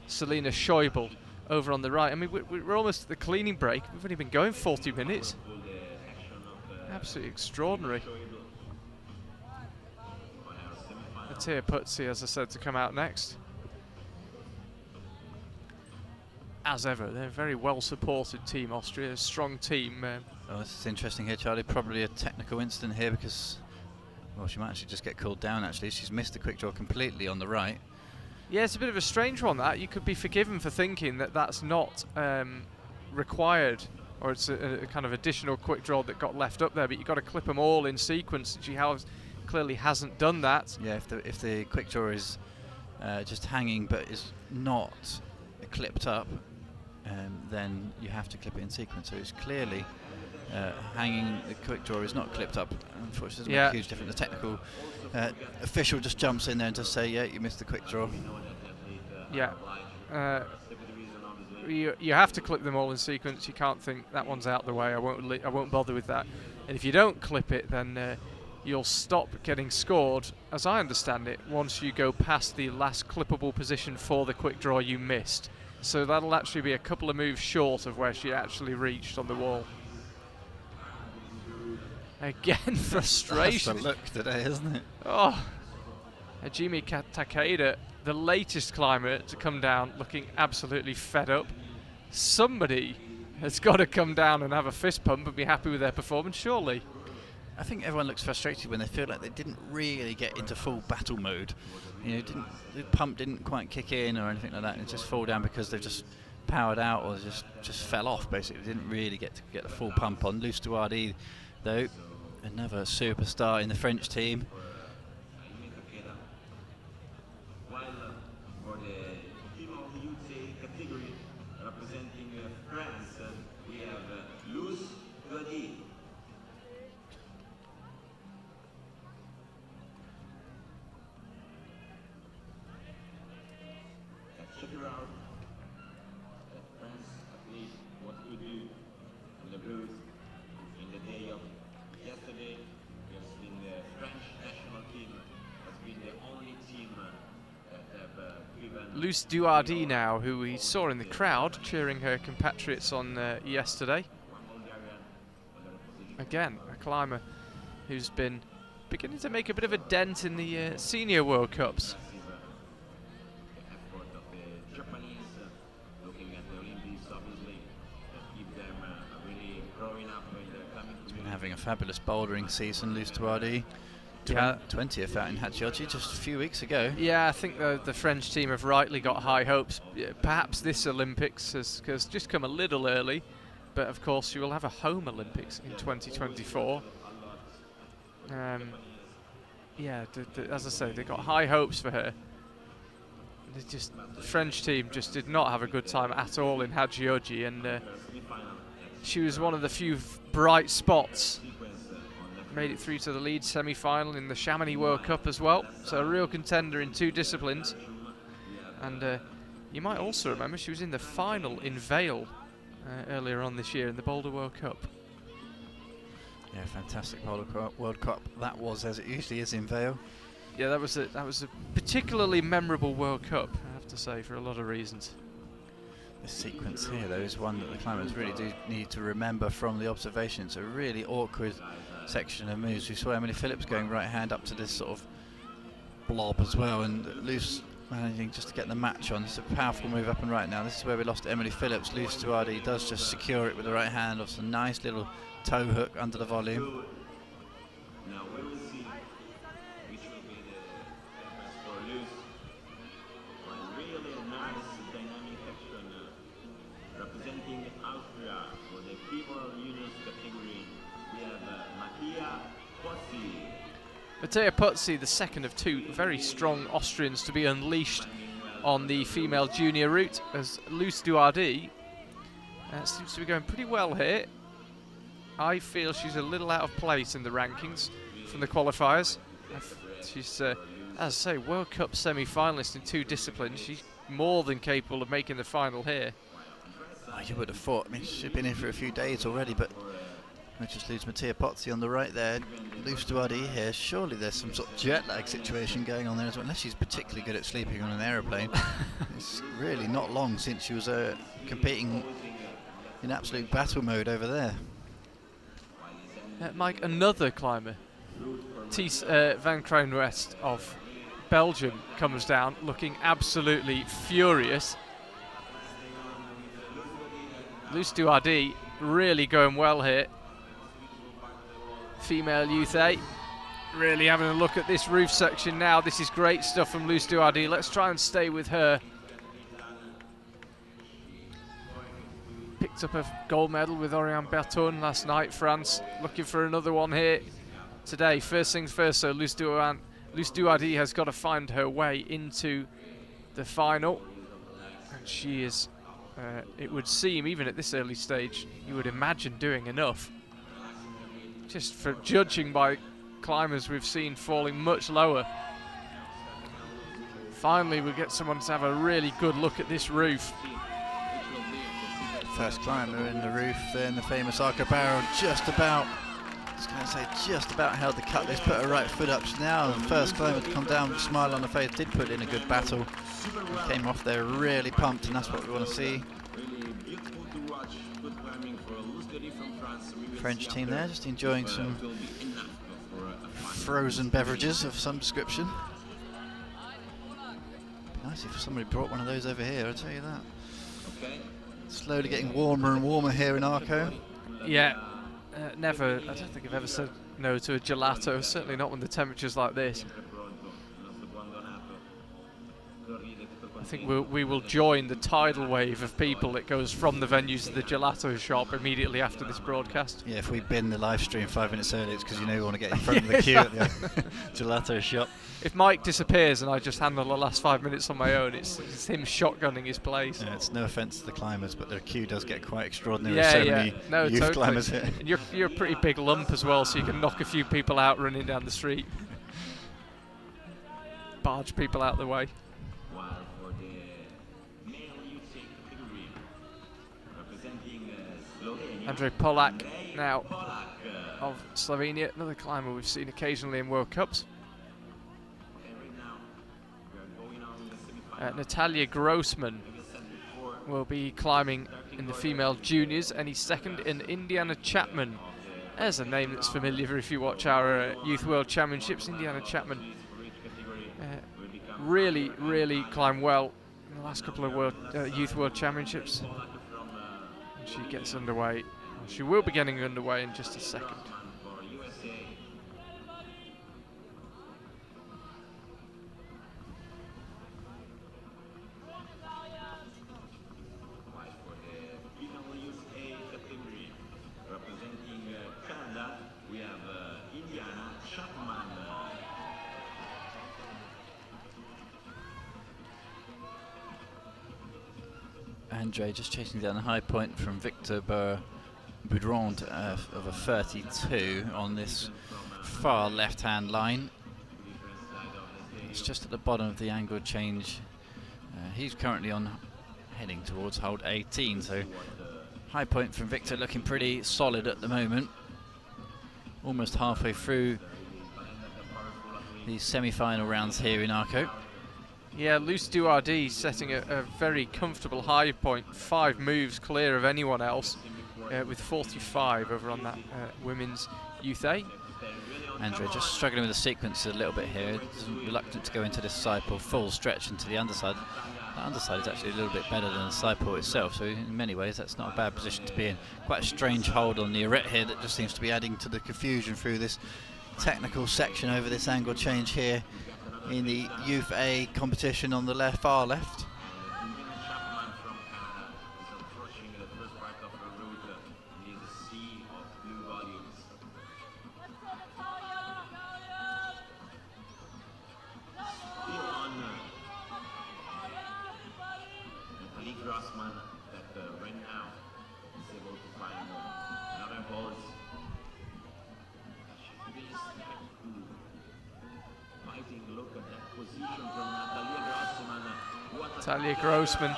Selina Schäuble over on the right. I mean, we're almost at the cleaning break. We've only been going 40 minutes. Absolutely extraordinary. Mattea Puzzi, as I said, to come out next. As ever, they're a very well supported team, Austria, a strong team. Oh, this is interesting here, Charlie. Probably a technical incident here because, well, she might actually just get called down actually. She's missed the quick draw completely on the right. Yeah, it's a bit of a strange one that. You could be forgiven for thinking that that's not required or it's a kind of additional quick draw that got left up there, but you've got to clip them all in sequence. She clearly hasn't done that. Yeah, if the quick draw is just hanging but is not clipped up, then you have to clip it in sequence. So it's clearly hanging. The quick draw is not clipped up. Unfortunately, it doesn't make a huge difference. The technical official just jumps in there and just say, yeah, you missed the quick draw. Yeah. You have to clip them all in sequence. You can't think that one's out the way. I won't bother with that. And if you don't clip it, then you'll stop getting scored, as I understand it, once you go past the last clippable position for the quick draw you missed. So that'll actually be a couple of moves short of where she actually reached on the wall. Again, frustration. That's the look today, isn't it? Oh, Hajime Takeda, the latest climber to come down looking absolutely fed up. Somebody has got to come down and have a fist pump and be happy with their performance, surely. I think everyone looks frustrated when they feel like they didn't really get into full battle mode. You know, the pump didn't quite kick in or anything like that, and just fall down because they've just powered out or just fell off. Basically, didn't really get the full pump on. Luce Duardi, though, another superstar in the French team. For the female youth category representing France, we have Luce Duardi. Check her out. France athlete, what you do on the booth in the day of yesterday. We have seen the French national team has been the only team that have given. Luce Duardi now, who we saw in the crowd cheering her compatriots on yesterday. Again, a climber who's been beginning to make a bit of a dent in the Senior World Cups. Having a fabulous bouldering season, Luce Duardi. 20th out in Hachioji just a few weeks ago. Yeah, I think the French team have rightly got high hopes. Perhaps this Olympics has just come a little early, but of course you will have a home Olympics in 2024. Yeah, as I say, they got high hopes for her. The French team just did not have a good time at all in Hachioji, and she was one of the few bright spots. Made it through to the lead semi-final in the Chamonix World Cup as well. So a real contender in two disciplines. And you might also remember she was in the final in Vail earlier on this year in the Boulder World Cup. Yeah, fantastic Boulder World Cup that was, as it usually is in Vail. Yeah, that was a particularly memorable World Cup, I have to say, for a lot of reasons. This sequence here, though, is one that the climbers really do need to remember from the observation. It's a really awkward section of moves. We saw Emily Phillips going right hand up to this sort of blob as well, and Luce managing just to get the match on. It's a powerful move up and right now. This is where we lost Emily Phillips. Luce Duardi does just secure it with the right hand off some nice little toe hook under the volume. Now we will see which will be the best for Luce. One really nice dynamic action representing Austria for the female juniors category. We have Mattia Pozzi. Mattia Pozzi, the second of two very strong Austrians to be unleashed on the female junior route, as Luce Duardi seems to be going pretty well here. I feel she's a little out of place in the rankings from the qualifiers. She's, as I say, World Cup semi-finalist in two disciplines. She's more than capable of making the final here. Oh, you would have thought. I mean, she's been in for a few days already, but we just lose Mattia Pozzi on the right there. Luce Duardi here. Surely there's some sort of jet lag situation going on there as well, unless she's particularly good at sleeping on an aeroplane. It's really not long since she was competing in absolute battle mode over there. Mike, another climber, Ties van Kruijnwest of Belgium, comes down looking absolutely furious. Luce Duardi really going well here. Female Youth A really having a look at this roof section now. This is great stuff from Luce Duardi. Let's try and stay with her. picked up a gold medal with Oriane Berton last night. France looking for another one here today. First things first, so Luce Duardi has got to find her way into the final. And she is, it would seem, even at this early stage, you would imagine doing enough. Just for judging by climbers we've seen falling much lower. Finally, we'll get someone to have a really good look at this roof. First climber in the roof, then the famous Arco barrel, just about held the cut. Let's put her right foot up now. The first climber to come down, smile on the face, did put in a good battle. Came off there really pumped, and that's what we want to see. French team there, just enjoying some frozen beverages of some description. Be nice if somebody brought one of those over here, I'll tell you that. Slowly getting warmer and warmer here in Arco. Yeah, I don't think I've ever said no to a gelato, certainly not when the temperature's like this. I think we will join the tidal wave of people that goes from the venues to the gelato shop immediately after this broadcast. Yeah, if we bin the live stream 5 minutes early, it's because you know we want to get in front of the queue at the gelato shop. If Mike disappears and I just handle the last 5 minutes on my own, it's him shotgunning his place. Yeah, it's no offence to the climbers, but their queue does get quite extraordinary. Yeah, with so many youth totally. climbers here. And you're a pretty big lump as well, so you can knock a few people out running down the street. Barge people out of the way. Andrej Polak now of Slovenia, another climber we've seen occasionally in World Cups. Natalia Grossman will be climbing in the female juniors, and he's second in Indiana Chapman. There's a name that's familiar if you watch our Youth World Championships. Indiana Chapman really climbed well in the last couple of Youth World Championships. And she gets underway. She will be getting underway in just a second. Andre just chasing down the high point from Victor Boudron of a 32 on this far left-hand line. It's just at the bottom of the angle change. He's currently heading towards hold 18, so high point from Victor looking pretty solid at the moment. Almost halfway through these semi-final rounds here in Arco. Yeah, Luce Duardi setting a very comfortable high point, 5 moves clear of anyone else, with 45 over on that women's Youth A. Andre just struggling with the sequence a little bit here, reluctant to go into this side pull full stretch into the underside. The underside is actually a little bit better than the side pull itself, so in many ways that's not a bad position to be in. Quite a strange hold on the arete here that just seems to be adding to the confusion through this technical section over this angle change here in the Youth A competition on the far left. Natalia Grossman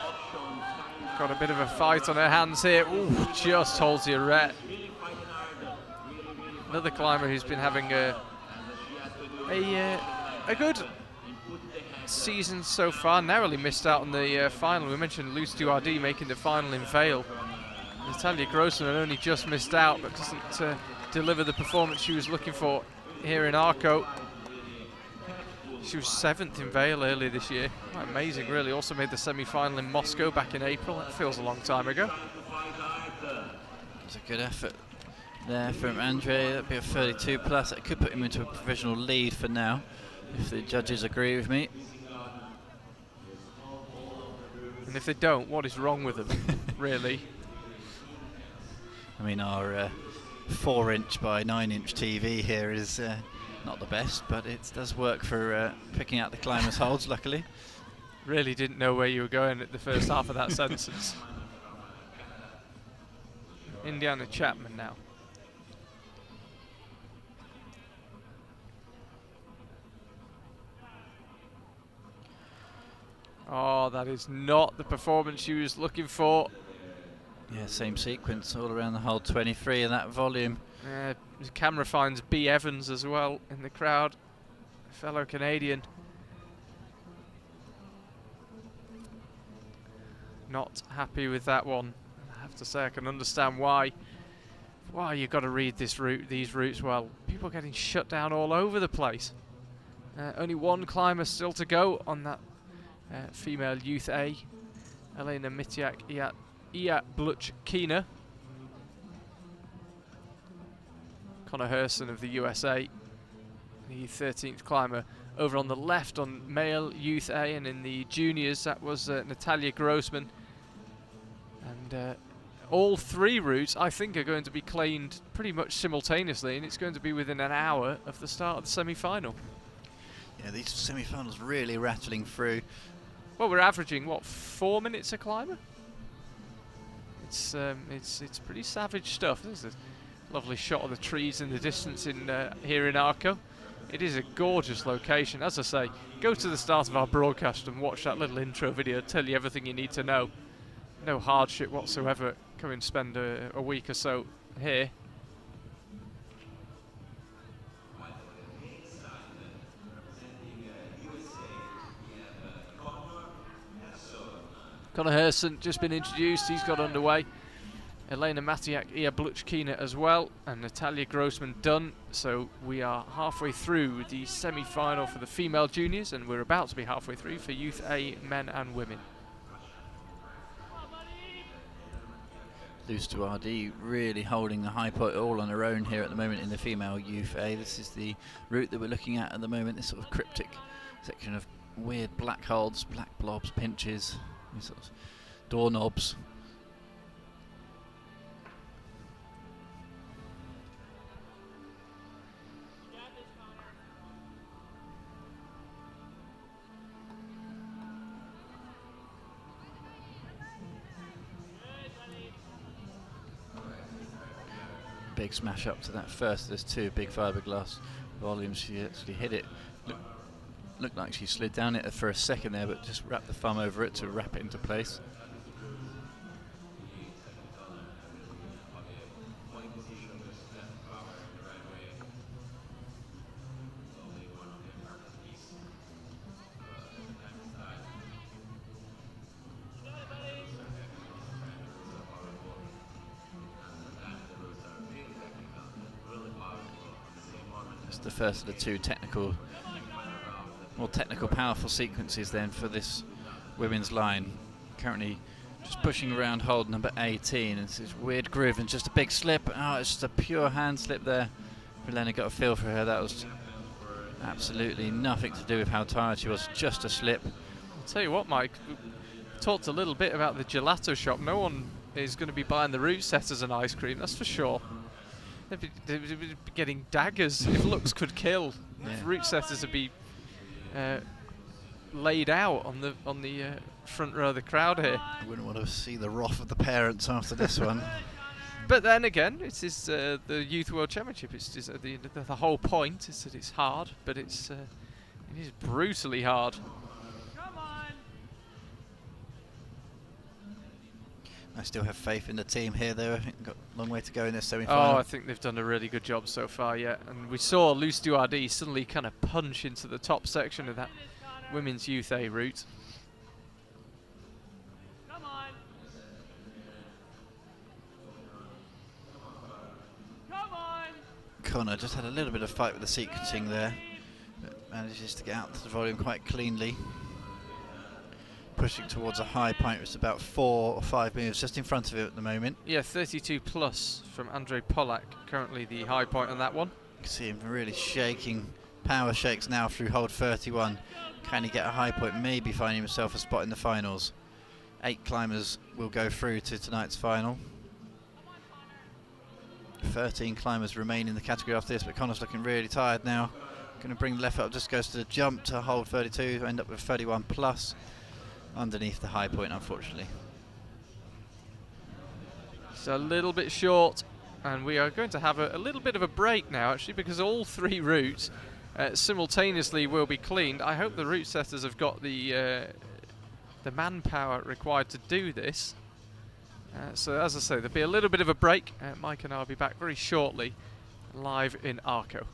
got a bit of a fight on her hands here. Ooh, just holds the arete. Another climber who's been having a good season so far. Narrowly missed out on the final. We mentioned Luce Duardi making the final in Vale. Natalia Grossman only just missed out, but doesn't deliver the performance she was looking for here in Arco. She was 7th in Vale earlier this year. Quite amazing, really. Also made the semi-final in Moscow back in April. That feels a long time ago. It's a good effort there from Andre. That'd be a 32 plus. It could put him into a provisional lead for now, if the judges agree with me. And if they don't, what is wrong with them, really? I mean, our 4-inch by 9-inch TV here is not the best, but it does work for picking out the climbers' holds, luckily. Really didn't know where you were going at the first half of that sentence. Indiana Chapman now. Oh, that is not the performance she was looking for. Yeah, same sequence all around the hold 23 and that volume. The camera finds B. Evans as well in the crowd, fellow Canadian. Not happy with that one. I have to say I can understand why. Why you've got to read these routes well. People are getting shut down all over the place. Only one climber still to go on that female Youth A. Elena Mitiak Ia Bluch-Kina. Connor Herson of the USA, the 13th climber. Over on the left on male Youth A, and in the juniors that was Natalia Grossman. And all three routes I think are going to be claimed pretty much simultaneously, and it's going to be within an hour of the start of the semi-final. Yeah, these semi-finals really rattling through. Well, we're averaging what, 4 minutes a climber? It's pretty savage stuff. There's a lovely shot of the trees in the distance in here in Arco. It is a gorgeous location. As I say, go to the start of our broadcast and watch that little intro video. It'll tell you everything you need to know. No hardship whatsoever. Come and spend a week or so here. Connor Herson just been introduced. He's got underway. Elena Matiak Ia Bluch-Kina as well, and Natalia Grossman done. So we are halfway through the semi-final for the female juniors, and we're about to be halfway through for Youth A men and women. Luce Duardi really holding the high point all on her own here at the moment in the female Youth A. This is the route that we're looking at the moment, this sort of cryptic section of weird black holds, black blobs, pinches, these sort of doorknobs. Big smash up to that first. There's two big fiberglass volumes. She actually hit it. Looked like she slid down it for a second there, but just wrapped the thumb over it to wrap it into place. The first of the two more technical powerful sequences then for this women's line. Currently just pushing around hold number 18, and it's this weird groove and just a big slip. Oh, it's just a pure hand slip there. Elena got a feel for her. That was absolutely nothing to do with how tired she was, just a slip. I'll tell you what, Mike, we talked a little bit about the gelato shop. No one is going to be buying the root setters and ice cream, that's for sure. They'd be getting daggers if looks could kill. Yeah. Route setters would be laid out on the front row of the crowd here. I wouldn't want to see the wrath of the parents after this one. But then again, it is the Youth World Championship. It's just the whole point is that it's hard, but it is brutally hard. I still have faith in the team here, though. I think we've got a long way to go in this semi-final. Oh, I think they've done a really good job so far, yeah. And we saw Luce Duardi suddenly kind of punch into the top section of that women's Youth A route. Come on. Come on. Connor just had a little bit of fight with the sequencing there, but manages to get out the volume quite cleanly. Pushing towards a high point, it's about 4 or 5 moves just in front of it at the moment. Yeah, 32 plus from Andrei Polak, currently the high point on that one. You can see him really shaking, power shakes now through hold 31. Can he get a high point, maybe finding himself a spot in the finals. 8 climbers will go through to tonight's final. 13 climbers remain in the category after this, but Connor's looking really tired now. Going to bring the left up, just goes to the jump to hold 32, end up with 31 plus underneath the high point, unfortunately. It's a little bit short, and we are going to have a little bit of a break now, actually, because all 3 routes simultaneously will be cleaned. I hope the route setters have got the manpower required to do this. So as I say, there'll be a little bit of a break. Mike and I will be back very shortly, live in Arco.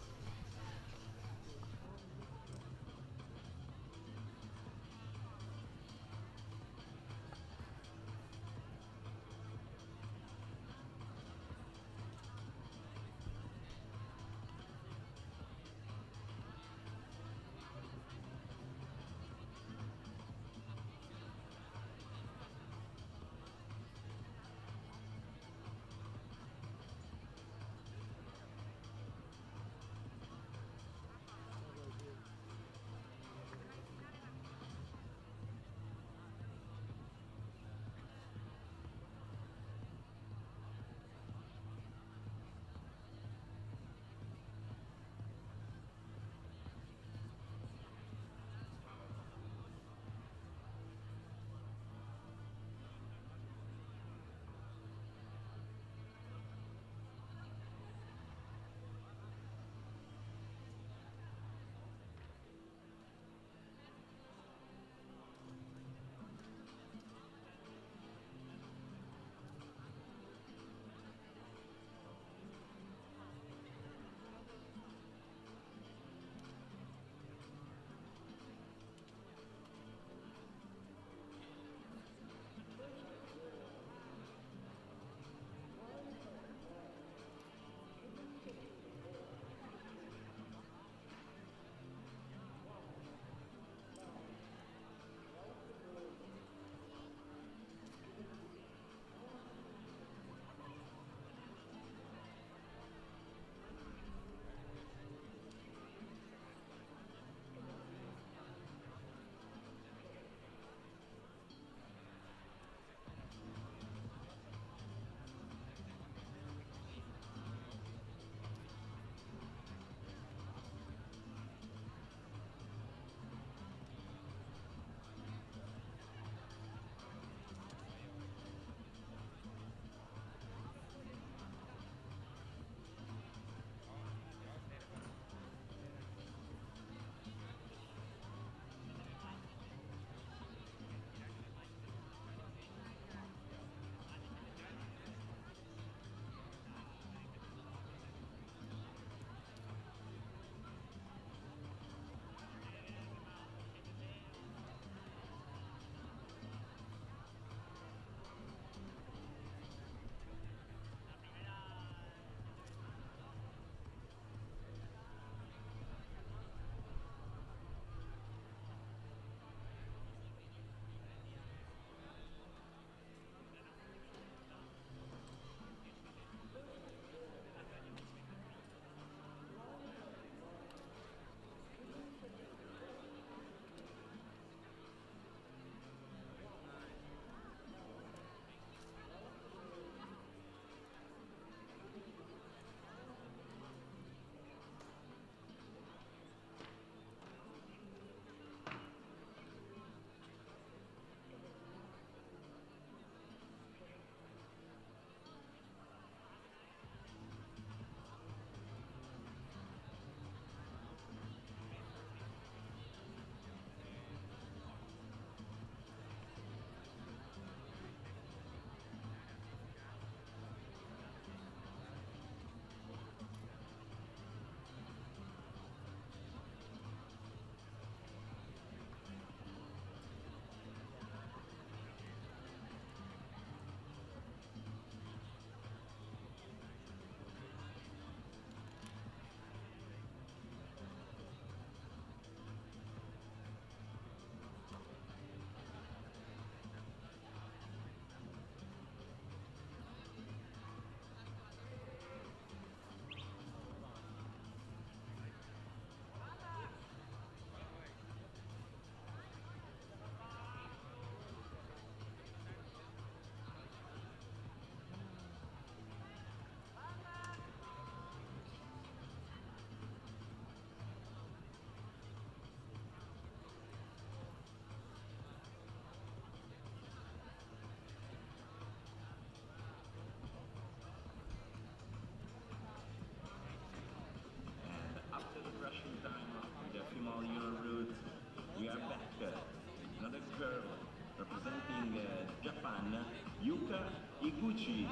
Gucci.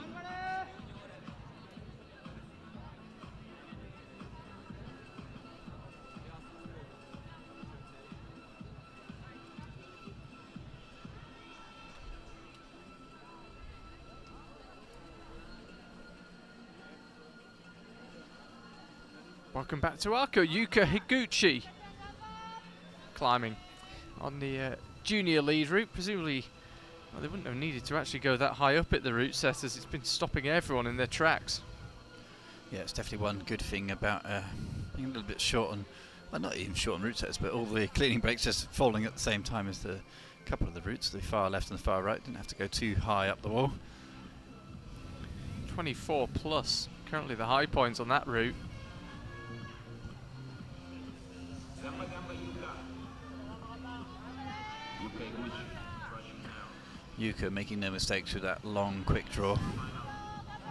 Welcome back to Arco. Yuka Higuchi climbing on the junior lead route. Presumably, well, they wouldn't have needed to actually go that high up at the route set, as it's been stopping everyone in their tracks. Yeah, it's definitely one good thing about being a little bit short on, well, not even short on route sets, but all the cleaning breaks just falling at the same time as the couple of the routes, the far left and the far right. Didn't have to go too high up the wall. 24 plus, currently the high points on that route. Yuka making no mistakes with that long, quick draw.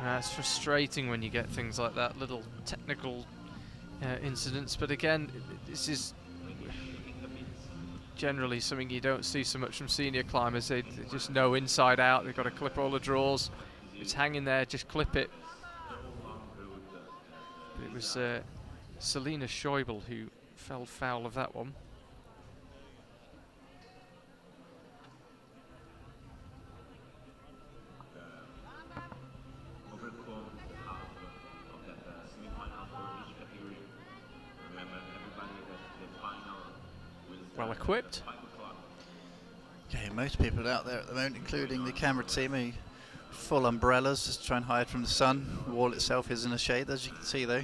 It's frustrating when you get things like that, little technical incidents, but again, this is generally something you don't see so much from senior climbers. They just know inside out, they've got to clip all the draws. It's hanging there, just clip it. But it was Selina Schäuble who fell foul of that one. Well equipped. Okay, most people out there at the moment, including the camera team, are full umbrellas just to try and hide from the sun. The wall itself is in a shade, as you can see though.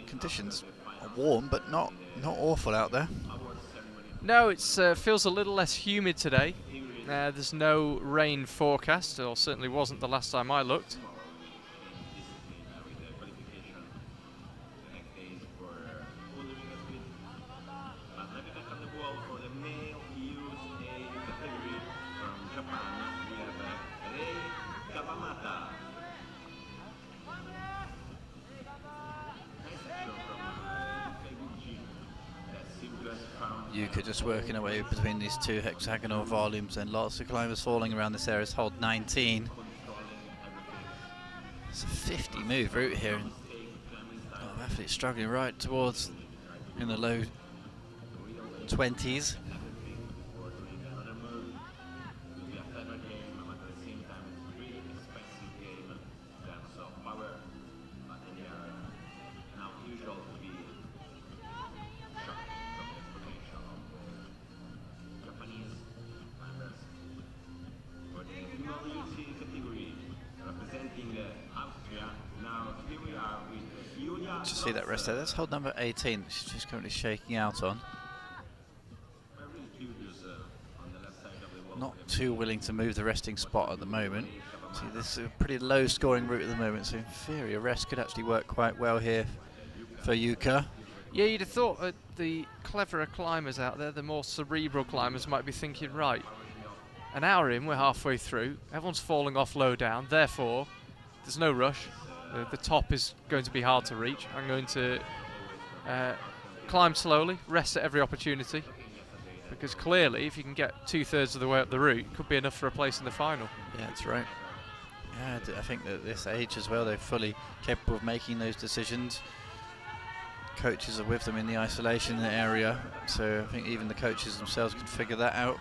Conditions are warm, but not awful out there. No, it feels a little less humid today. There's no rain forecast, or certainly wasn't the last time I looked. Yuka just working away between these two hexagonal volumes, and lots of climbers falling around this area. It's hold 19. It's a 50 move route here, and athletes struggling right towards in the low 20s. To see that rest there, that's hold number 18, which she's just currently shaking out on. Not too willing to move the resting spot at the moment. See, this is a pretty low scoring route at the moment, so in theory a rest could actually work quite well here for Yuka. Yeah, you'd have thought the cleverer climbers out there, the more cerebral climbers, might be thinking, right, an hour in, we're halfway through, everyone's falling off low down, therefore there's no rush. The top is going to be hard to reach. I'm going to climb slowly, rest at every opportunity, because clearly if you can get 2/3 of the way up the route, it could be enough for a place in the final. Yeah, that's right. Yeah, I think that at this age as well, they're fully capable of making those decisions. Coaches are with them in the isolation area, so I think even the coaches themselves can figure that out.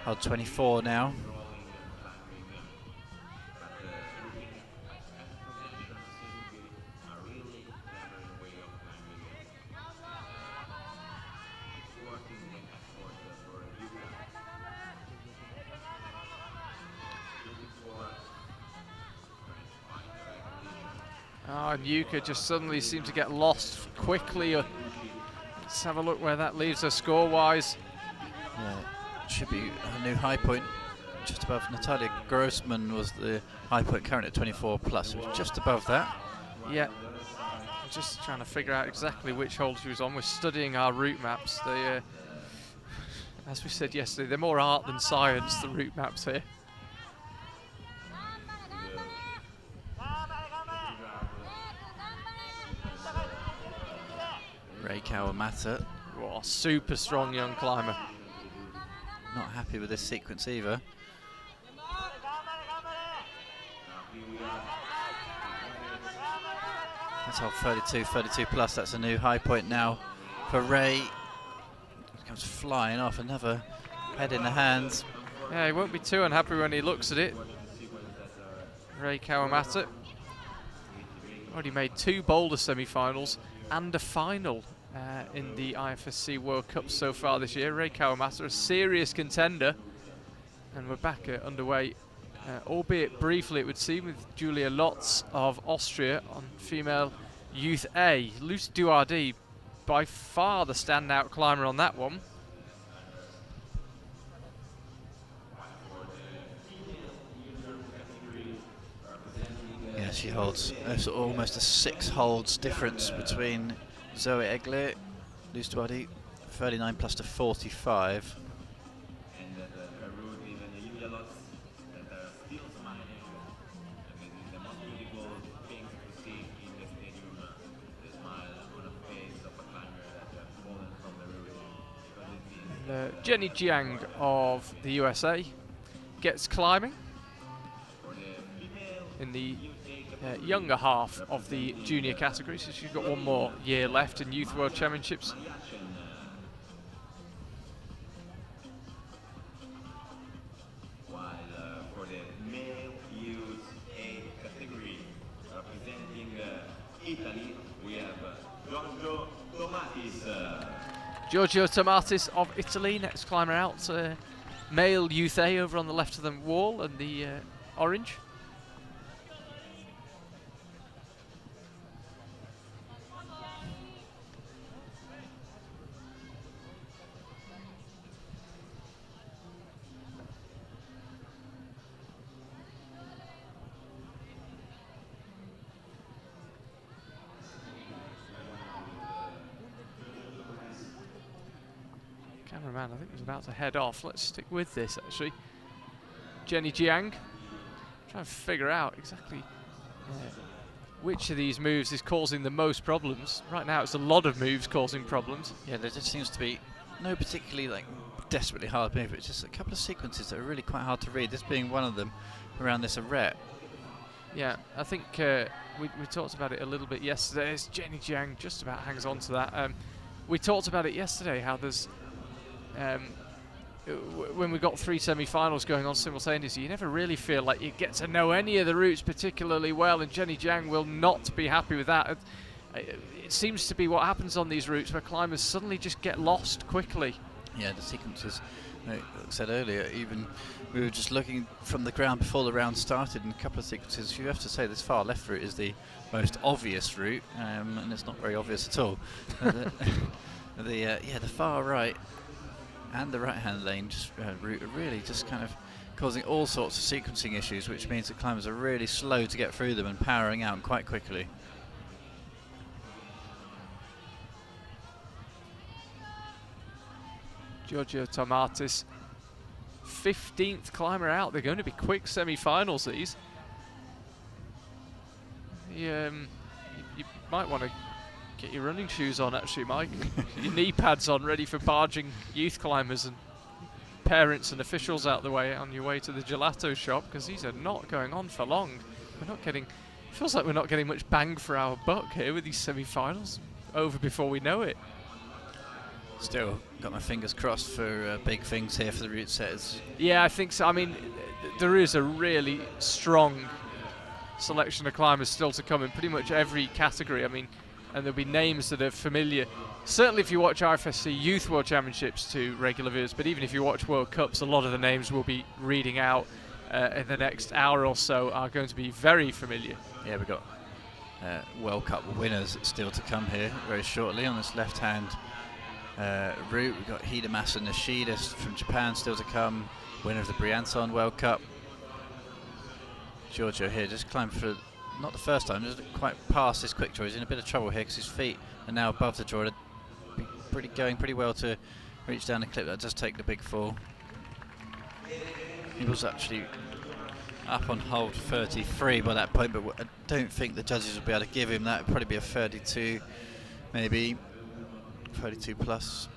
Hold 24 now. And Yuka just suddenly seemed to get lost quickly. Let's have a look where that leaves her score-wise. Yeah, should be a new high point. Just above Natalia Grossman was the high point, current at 24 plus. It was just above that. Yeah. Just trying to figure out exactly which hole she was on. We're studying our route maps. They, as we said yesterday, they're more art than science, the route maps here. Ray Kawamata. Oh, super strong young climber. Not happy with this sequence either. That's hold 32, 32 plus. That's a new high point now for Ray. Comes flying off, another head in the hands. Yeah, he won't be too unhappy when he looks at it. Ray Kawamata already made 2 boulder semi-finals and a final in the IFSC World Cup so far this year. Ray Kawamata, a serious contender, and we're back underway, albeit briefly it would seem, with Julia Lotz of Austria on female Youth A. Luce Duardi, by far the standout climber on that one. Yeah, she holds almost a 6 holds difference between Zoe Egler, Luce Duardi, 39 plus to 45. And her route, even Julia Lotz, that are still smiling. I mean, the most beautiful things to see in the stadium, the smile on the face of a climber that has fallen from the route. Because it is Jenny Jiang of the USA gets climbing in the younger half of the junior category, so she's got 1 more year left in Youth World Championships. while for the male youth A category, representing Italy, we have Giorgio Tomatis. Giorgio Tomatis of Italy, next climber out. Male Youth A over on the left of the wall and the orange. Cameraman, I think, was about to head off. Let's stick with this, actually. Jenny Jiang, trying to figure out exactly which of these moves is causing the most problems. Right now, it's a lot of moves causing problems. Yeah, there just seems to be no particularly desperately hard move. It's just a couple of sequences that are really quite hard to read. This being one of them around this arete. Yeah, I think we talked about it a little bit yesterday. As Jenny Jiang just about hangs on to that. We talked about it yesterday, how there's when we got 3 semi-finals going on simultaneously, you never really feel like you get to know any of the routes particularly well, and Jenny Jiang will not be happy with that. It seems to be what happens on these routes, where climbers suddenly just get lost quickly. Yeah, the sequences, like I said earlier, even we were just looking from the ground before the round started, and a couple of sequences, you have to say this far left route is the most obvious route, and it's not very obvious at all. The far right and the right-hand lane route are really just kind of causing all sorts of sequencing issues, which means the climbers are really slow to get through them and powering out quite quickly. Giorgio Tomatis, 15th climber out. They're going to be quick semi-finals, these. You might want to get your running shoes on, actually, Mike. Your knee pads on, ready for barging youth climbers and parents and officials out the way on your way to the gelato shop, because these are not going on for long. We're not getting, feels like we're not getting much bang for our buck here with these semi-finals. Over before we know it. Still got my fingers crossed for big things here for the route setters. Yeah, I think so. I mean, there is a really strong selection of climbers still to come in pretty much every category. I mean, and there'll be names that are familiar. Certainly if you watch IFSC Youth World Championships to regular viewers, but even if you watch World Cups, a lot of the names we'll be reading out in the next hour or so are going to be very familiar. Yeah, we've got World Cup winners still to come here very shortly on this left-hand route. We've got Hidemasa Nishida from Japan still to come, winner of the Briançon World Cup. Giorgio here just climbed for, not the first time, just quite past this quick draw. He's in a bit of trouble here because his feet are now above the draw. Going pretty well to reach down the clip. That does take the big fall. He was actually up on hold 33 by that point, but I don't think the judges will be able to give him that. It'll probably be a 32, maybe 32 plus,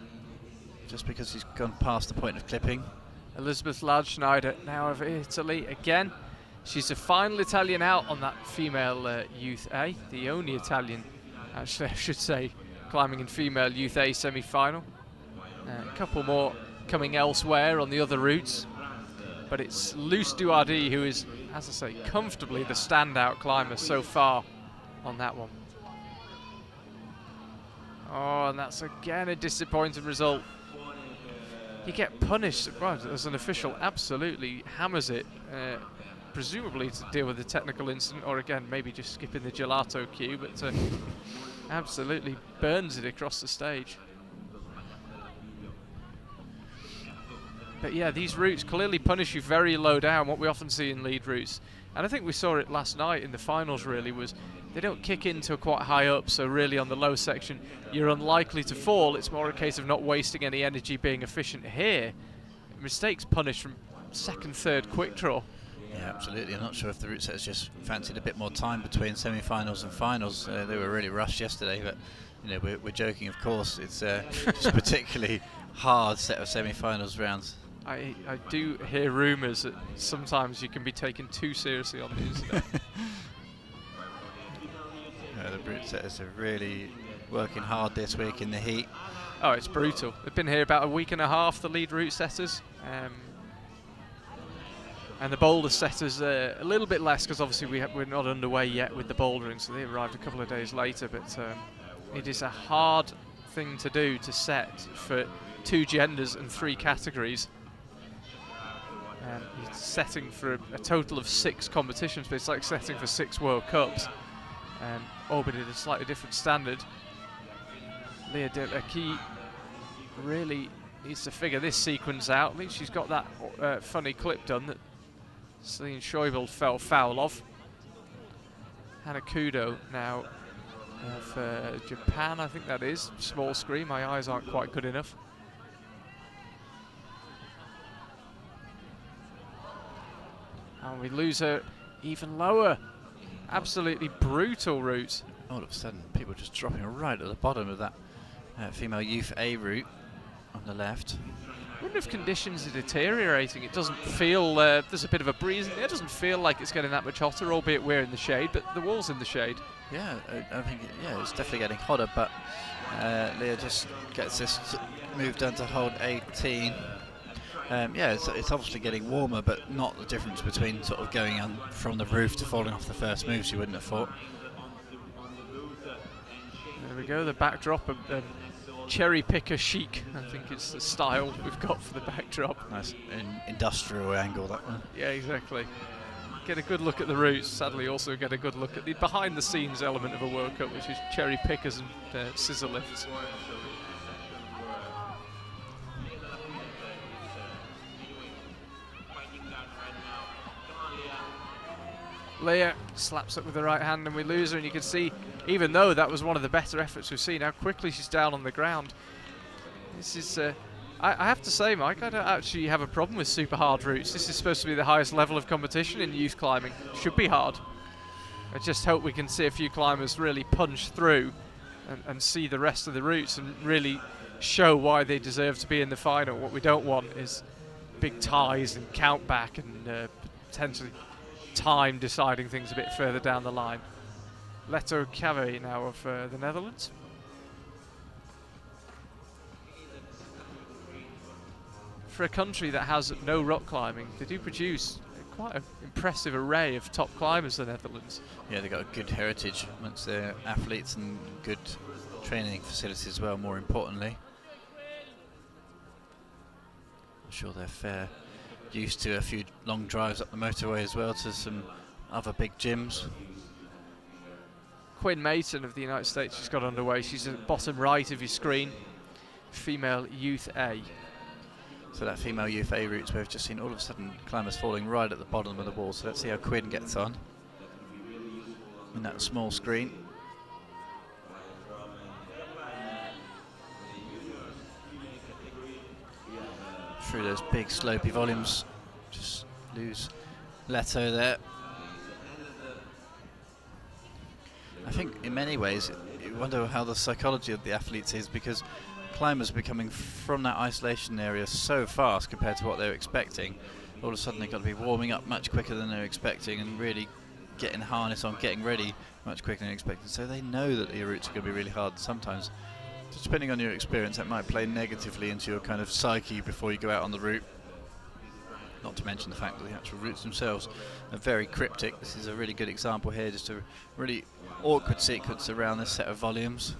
just because he's gone past the point of clipping. Elisabeth Ladschneider now of Italy again. She's the final Italian out on that female Youth A, the only Italian, actually I should say, climbing in female Youth A semi-final. A couple more coming elsewhere on the other routes, but it's Luce Duardi who is, as I say, comfortably the standout climber so far on that one. Oh, and that's again a disappointing result. You get punished, well, as an official absolutely hammers it, presumably to deal with the technical incident, or again maybe just skipping the gelato queue, but absolutely burns it across the stage. But yeah, these routes clearly punish you very low down, what we often see in lead routes. And I think we saw it last night in the finals really, was they don't kick into quite high up, so really on the low section you're unlikely to fall. It's more a case of not wasting any energy being efficient here. Mistakes punished from second, third quick draw. Yeah, absolutely. I'm not sure if the route setters just fancied a bit more time between semi-finals and finals. They were really rushed yesterday, but you know, we're joking, of course. It's just a particularly hard set of semi-finals rounds. I do hear rumours that sometimes you can be taken too seriously on the incident. The route setters are really working hard this week in the heat. Oh, it's brutal. They've been here about a week and a half, the lead route setters. And the boulder setters a little bit less, because obviously we're not underway yet with the bouldering, so they arrived a couple of days later. But it is a hard thing to do, to set for 2 genders and 3 categories. You're setting for a total of 6 competitions, but it's like setting for 6 World Cups, albeit at a slightly different standard. Leah Delaki really needs to figure this sequence out. At least she's got that funny clip done that Celine Schäuble fell foul of. Hana Kudo now for Japan, I think that is. Small screen, my eyes aren't quite good enough. And we lose her even lower. Absolutely brutal route. All of a sudden, people just dropping right at the bottom of that female Youth A route on the left. I wonder if conditions are deteriorating. It doesn't feel, there's a bit of a breeze in there. It doesn't feel like it's getting that much hotter, albeit we're in the shade, but the wall's in the shade. Yeah, I think, it's definitely getting hotter, but Leah just gets this move done to hold 18. It's obviously getting warmer, but not the difference between sort of going on from the roof to falling off the first moves you wouldn't have thought. There we go, the backdrop of cherry picker chic, I think it's the style we've got for the backdrop. Nice industrial angle, that one. Yeah, exactly. Get a good look at the routes, sadly also get a good look at the behind the scenes element of a World Cup, which is cherry pickers and scissor lifts. Leah slaps up with the right hand and we lose her, and you can see, even though that was one of the better efforts we've seen, how quickly she's down on the ground. This is, I have to say, Mike, I don't actually have a problem with super hard routes. This is supposed to be the highest level of competition in youth climbing. Should be hard. I just hope we can see a few climbers really punch through and see the rest of the routes and really show why they deserve to be in the final. What we don't want is big ties and count back and potentially time deciding things a bit further down the line. Leto Cave now of the Netherlands. For a country that has no rock climbing, they do produce quite an impressive array of top climbers, the Netherlands. Yeah, they've got a good heritage amongst their athletes and good training facilities as well, more importantly. I'm sure they're fair used to a few long drives up the motorway as well to some other big gyms. Quinn Mason of the United States just got underway. She's at the bottom right of your screen. Female Youth A. So that female Youth A route where we've just seen all of a sudden climbers falling right at the bottom of the wall. So let's see how Quinn gets on in that small screen. Through those big slopey volumes, just lose Leto there. I think in many ways you wonder how the psychology of the athletes is, because climbers are becoming from that isolation area so fast compared to what they're expecting. all of a sudden they've got to be warming up much quicker than they're expecting and really getting harness on, getting ready much quicker than they're expecting. So they know that the routes are going to be really hard. Sometimes, just depending on your experience, that might play negatively into your kind of psyche before you go out on the route. Not to mention the fact that the actual routes themselves are very cryptic. This is a really good example here, just a really awkward sequence around this set of volumes.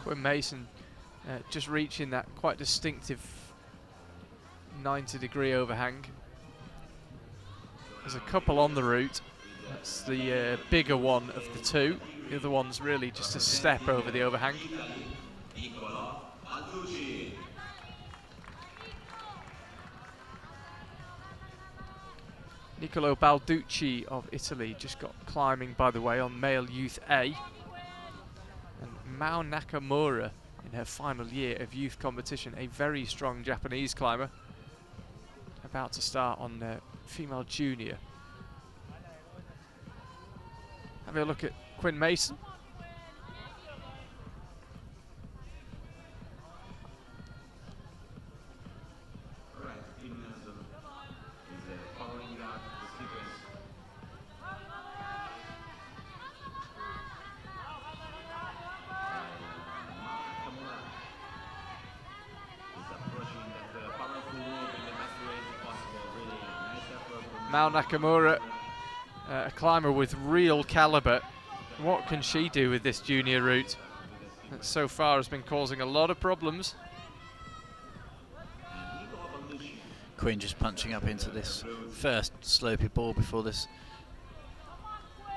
Quinn Mason just reaching that quite distinctive 90-degree overhang. There's a couple on the route. That's the bigger one of the two. The other one's really just a step over the overhang. Niccolo Balducci of Italy just got climbing, by the way, on male youth A. And Mao Nakamura in her final year of youth competition, a very strong Japanese climber, about to start on female junior. Having a look at Quinn Mason. Mao Nakamura, a climber with real calibre. What can she do with this junior route that so far has been causing a lot of problems? Quinn just punching up into this first slopey ball before this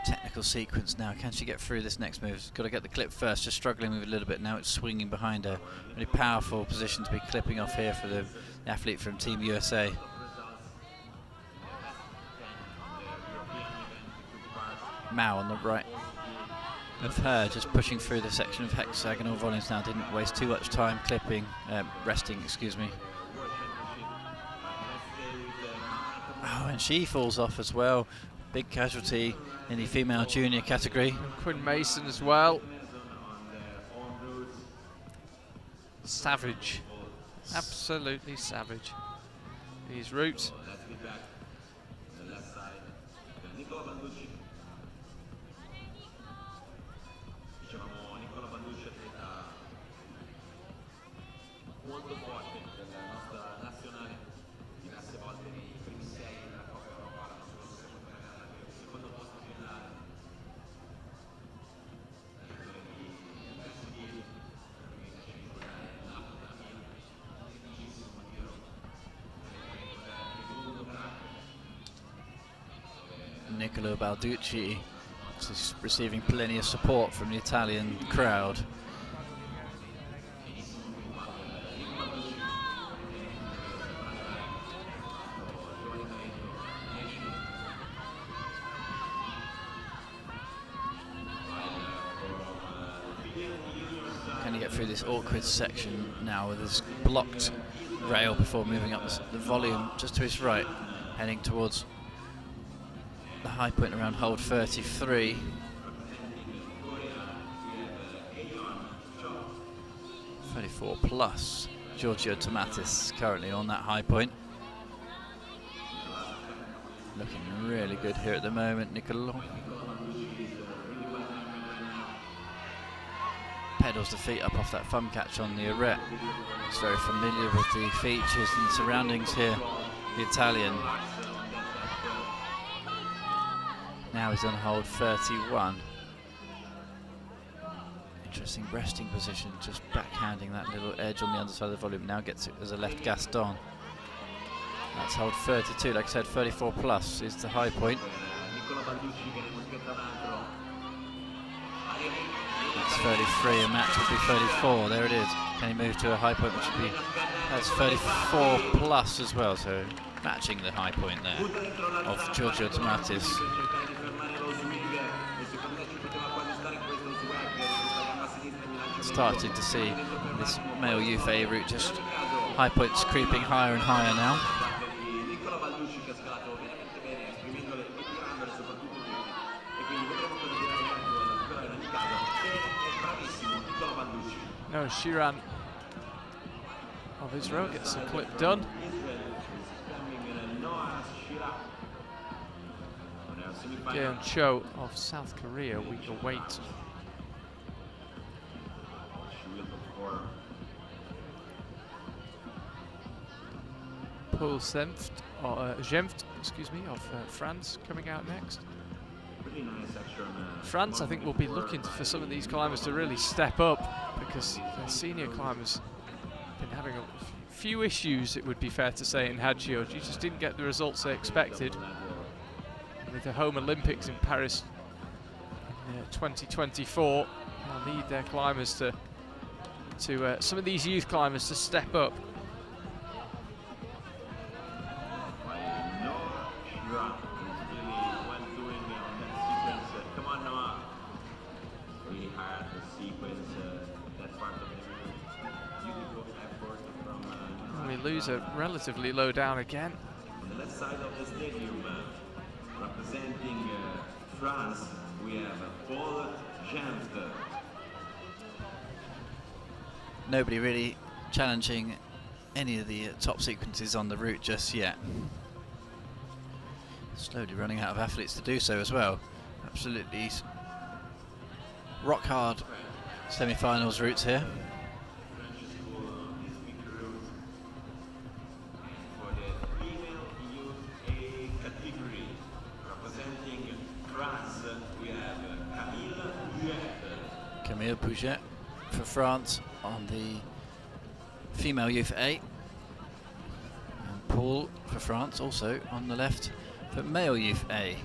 technical sequence now. Can she get through this next move? She's got to get the clip first, just struggling with it a little bit. Now it's swinging behind her. Really powerful position to be clipping off here for the athlete from Team USA. Mao on the right of her, just pushing through the section of hexagonal volumes now. Didn't waste too much time resting, excuse me. Oh, and she falls off as well. Big casualty in the female junior category. And Quinn Mason as well. Savage. Absolutely savage. These routes. Niccolo Balducci is receiving plenty of support from the Italian crowd. Can he get through this awkward section now with this blocked rail before moving up the volume just to his right, heading towards the high point around hold 33. +34. Giorgio Tomatis currently on that high point. Looking really good here at the moment, Niccolo. Pedals the feet up off that thumb catch on the arete. He's very familiar with the features and the surroundings here, the Italian. Now he's on hold 31. Interesting resting position, just backhanding that little edge on the underside of the volume. Now gets it as a left Gaston. That's hold 32, like I said, 34+ is the high point. That's 33, a match would be 34, there it is. Can he move to a high point which would be, that's 34+ as well, so matching the high point there of Giorgio Tomatis. Starting to see this male youth A route just High point's creeping higher and higher now. No, Shiran of Israel gets the clip done. Jeon Cho of South Korea, we await. Paul Gemft, excuse me, of France coming out next. France, I think, will be looking for some of these climbers to really step up, because their senior climbers have been having a few issues, it would be fair to say, in Hachiyoji. Just didn't get the results they expected. With the home Olympics in Paris in 2024, they'll need their climbers to some of these youth climbers to step up. We lose a relatively low down again. On the left side of the stadium, representing France, we have Paul Gemft. Nobody really challenging any of the top sequences on the route just yet. Slowly running out of athletes to do so as well. Absolutely rock hard semi-finals routes here. Camille Pouget for France on the female youth A, and Paul for France also on the left for male youth A.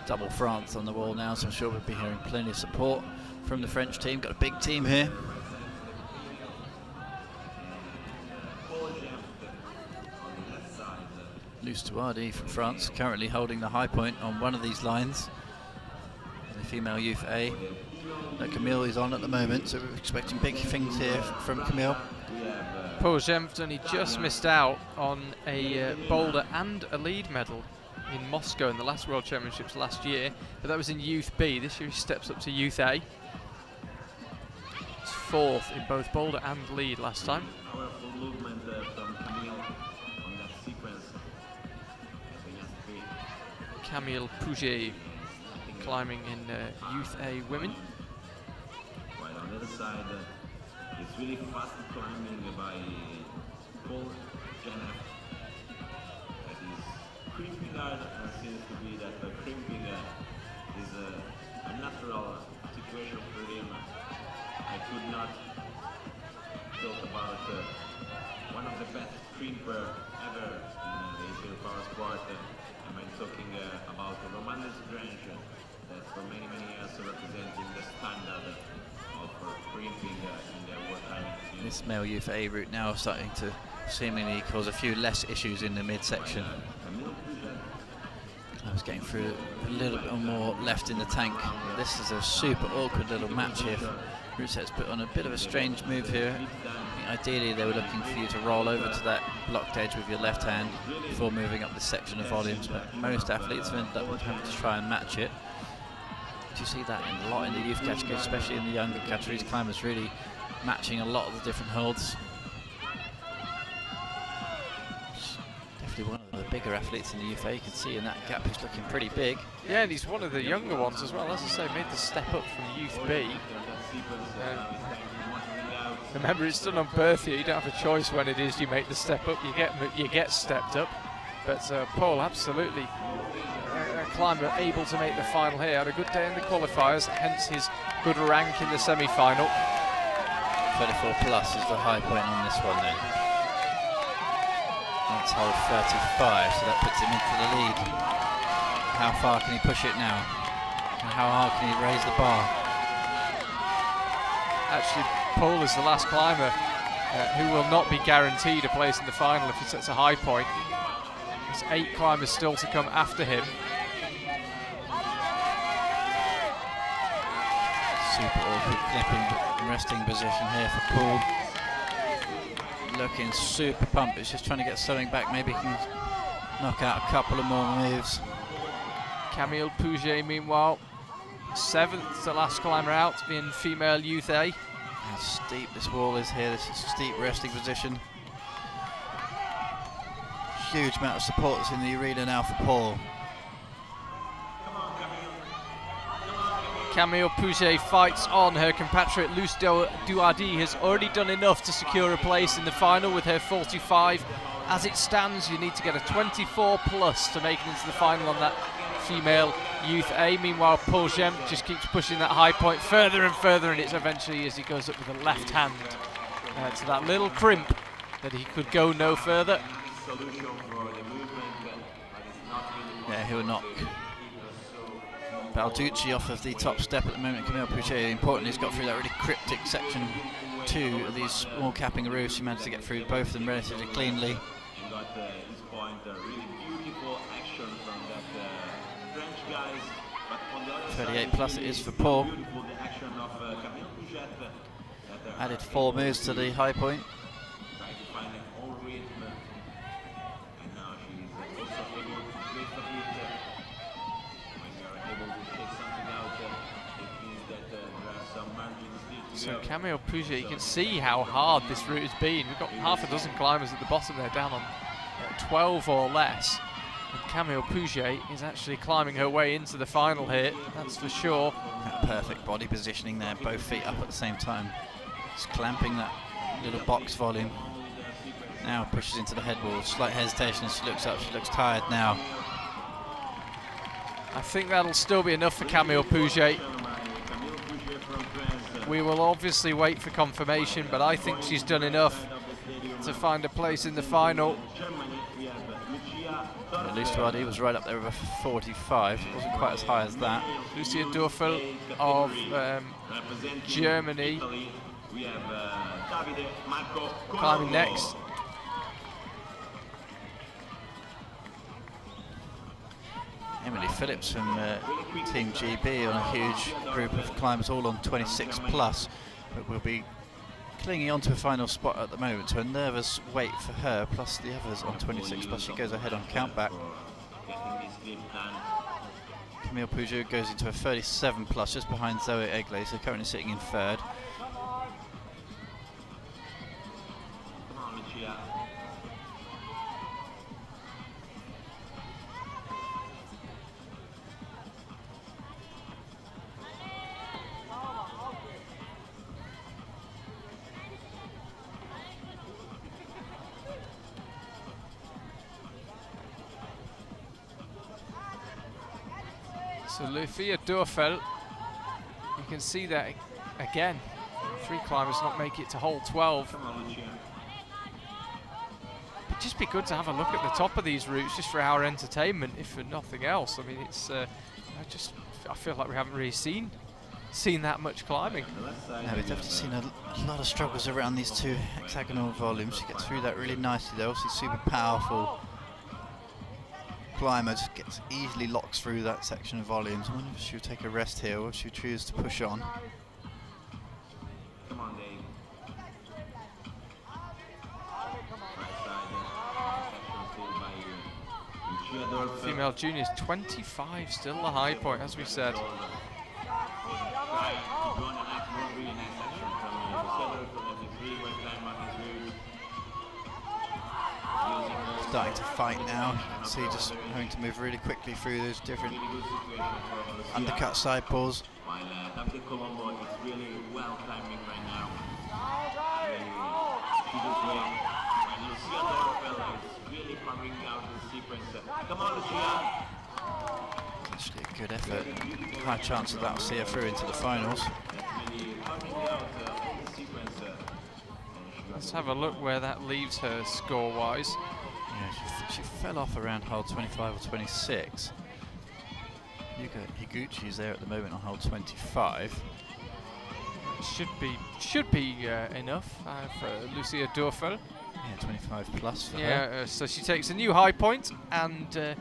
Double France on the wall now, so I'm sure we'll be hearing plenty of support from the French team. Got a big team here. Luce Touardi from France currently holding the high point on one of these lines. The female youth A that Camille is on at the moment, so we're expecting big things here from Camille. Paul Gemft only just missed out on a boulder and a lead medal in Moscow in the last World Championships last year, but that was in Youth B. This year he steps up to Youth A. It's fourth in both boulder and lead last time. Powerful movement from Camille on that sequence. Camille Pouget climbing in Youth A women. While on the other side, it's really fast climbing by Paul Gemft. That is crimping hard, and seems to be that crimping is a natural situation for him. I could not talk about one of the best crimper ever in the history of our sport. I'm talking about Romanes Grange, that for many years representing the standard of crimping in the world climbing scene. This male youth A route now starting to seemingly cause a few less issues in the midsection. I was getting through a little bit more left in the tank. This is a super awkward little match here. Rousset's put on a bit of a strange move here. I think ideally they were looking for you to roll over to that blocked edge with your left hand before moving up this section of volumes, but most athletes have ended up having to try and match it. You see that a lot in the youth category, especially in the younger categories. Climbers really matching a lot of the different holds. Definitely one of the bigger athletes in the youth A. You can see in that gap he's looking pretty big. Yeah, and he's one of the younger ones as well. As I say, made the step up from Youth B. Remember, it's done on birth year. You don't have a choice when it is you make the step up. You get stepped up. But Paul, absolutely a climber able to make the final here. Had a good day in the qualifiers, hence his good rank in the semi-final. 34 plus is the high point on this one then. That's hole 35, so that puts him into the lead. How far can he push it now? And how hard can he raise the bar? Actually, Paul is the last climber who will not be guaranteed a place in the final if he sets a high point. There's 8 climbers still to come after him. Super awkward clipping resting position here for Paul. looking super pumped. He's just trying to get something back. Maybe he can knock out a couple of more moves. Camille Pouget, meanwhile, 7th to last climber out in female youth A. How steep this wall is here. This is a steep resting position. Huge amount of supporters in the arena now for Paul. Camille Pouget fights on. Her compatriot Luce Douardi has already done enough to secure a place in the final with her 45. As it stands, you need to get a 24 plus to make it into the final on that female youth A. Meanwhile, Paul Gem just keeps pushing that high point further and further, and it's eventually as he goes up with the left hand to that little crimp that he could go no further. Yeah, he'll knock Balducci off of the top step at the moment. Camille Pouget, importantly, has got through that really cryptic section 2 of these small capping roofs. He managed to get through both of them relatively cleanly. 38 plus it is for Paul. Added 4 moves to the high point. So Camille Pouget, you can see how hard this route has been. We've got half a dozen climbers at the bottom there, down on 12 or less. And Camille Pouget is actually climbing her way into the final here, that's for sure. That perfect body positioning there, both feet up at the same time. Just clamping that little box volume. Now pushes into the head wall, slight hesitation as she looks up, she looks tired now. I think that'll still be enough for Camille Pouget. We will obviously wait for confirmation, but I think she's done enough to find a place in the final. Luce Douardi was right up there with a 45, it wasn't quite as high as that. Lucia Dorfel of Germany climbing next. Emily Phillips from Team GB on a huge group of climbers, all on 26 plus, but will be clinging on to a final spot at the moment, so a nervous wait for her, plus the others on 26 plus. She goes ahead on countback. Camille Pouget goes into a 37 plus, just behind Zoe Egley, so currently sitting in 3rd. So Lucia Dorfel, you can see that again, 3 climbers not make it to hole 12. It'd just be good to have a look at the top of these routes just for our entertainment, if for nothing else. I mean, it's I feel like we haven't really seen that much climbing. No, we've definitely seen a lot of struggles around these 2 hexagonal volumes. She gets through that really nicely though, obviously super powerful climber, just gets easily locks through that section of volumes. I wonder if she'll take a rest here or if she'll choose to push on. Come on, Dave. Female juniors 25, still the high point, as we said. Starting to fight now. You can see just having to move really quickly through those different undercut side pulls. While Dr. Colombo is really well climbing right now. Lucia Dorfel is really powering out the sequence. Come on, Lucia! Actually a good effort. High chance that will see her through into the finals. Let's have a look where that leaves her score-wise. Yeah, she fell off around hole 25 or 26. Yuka Higuchi's there at the moment on hole 25. Should be enough for Lucia Dorfel. Yeah, 25 plus for her. Yeah, so she takes a new high point, and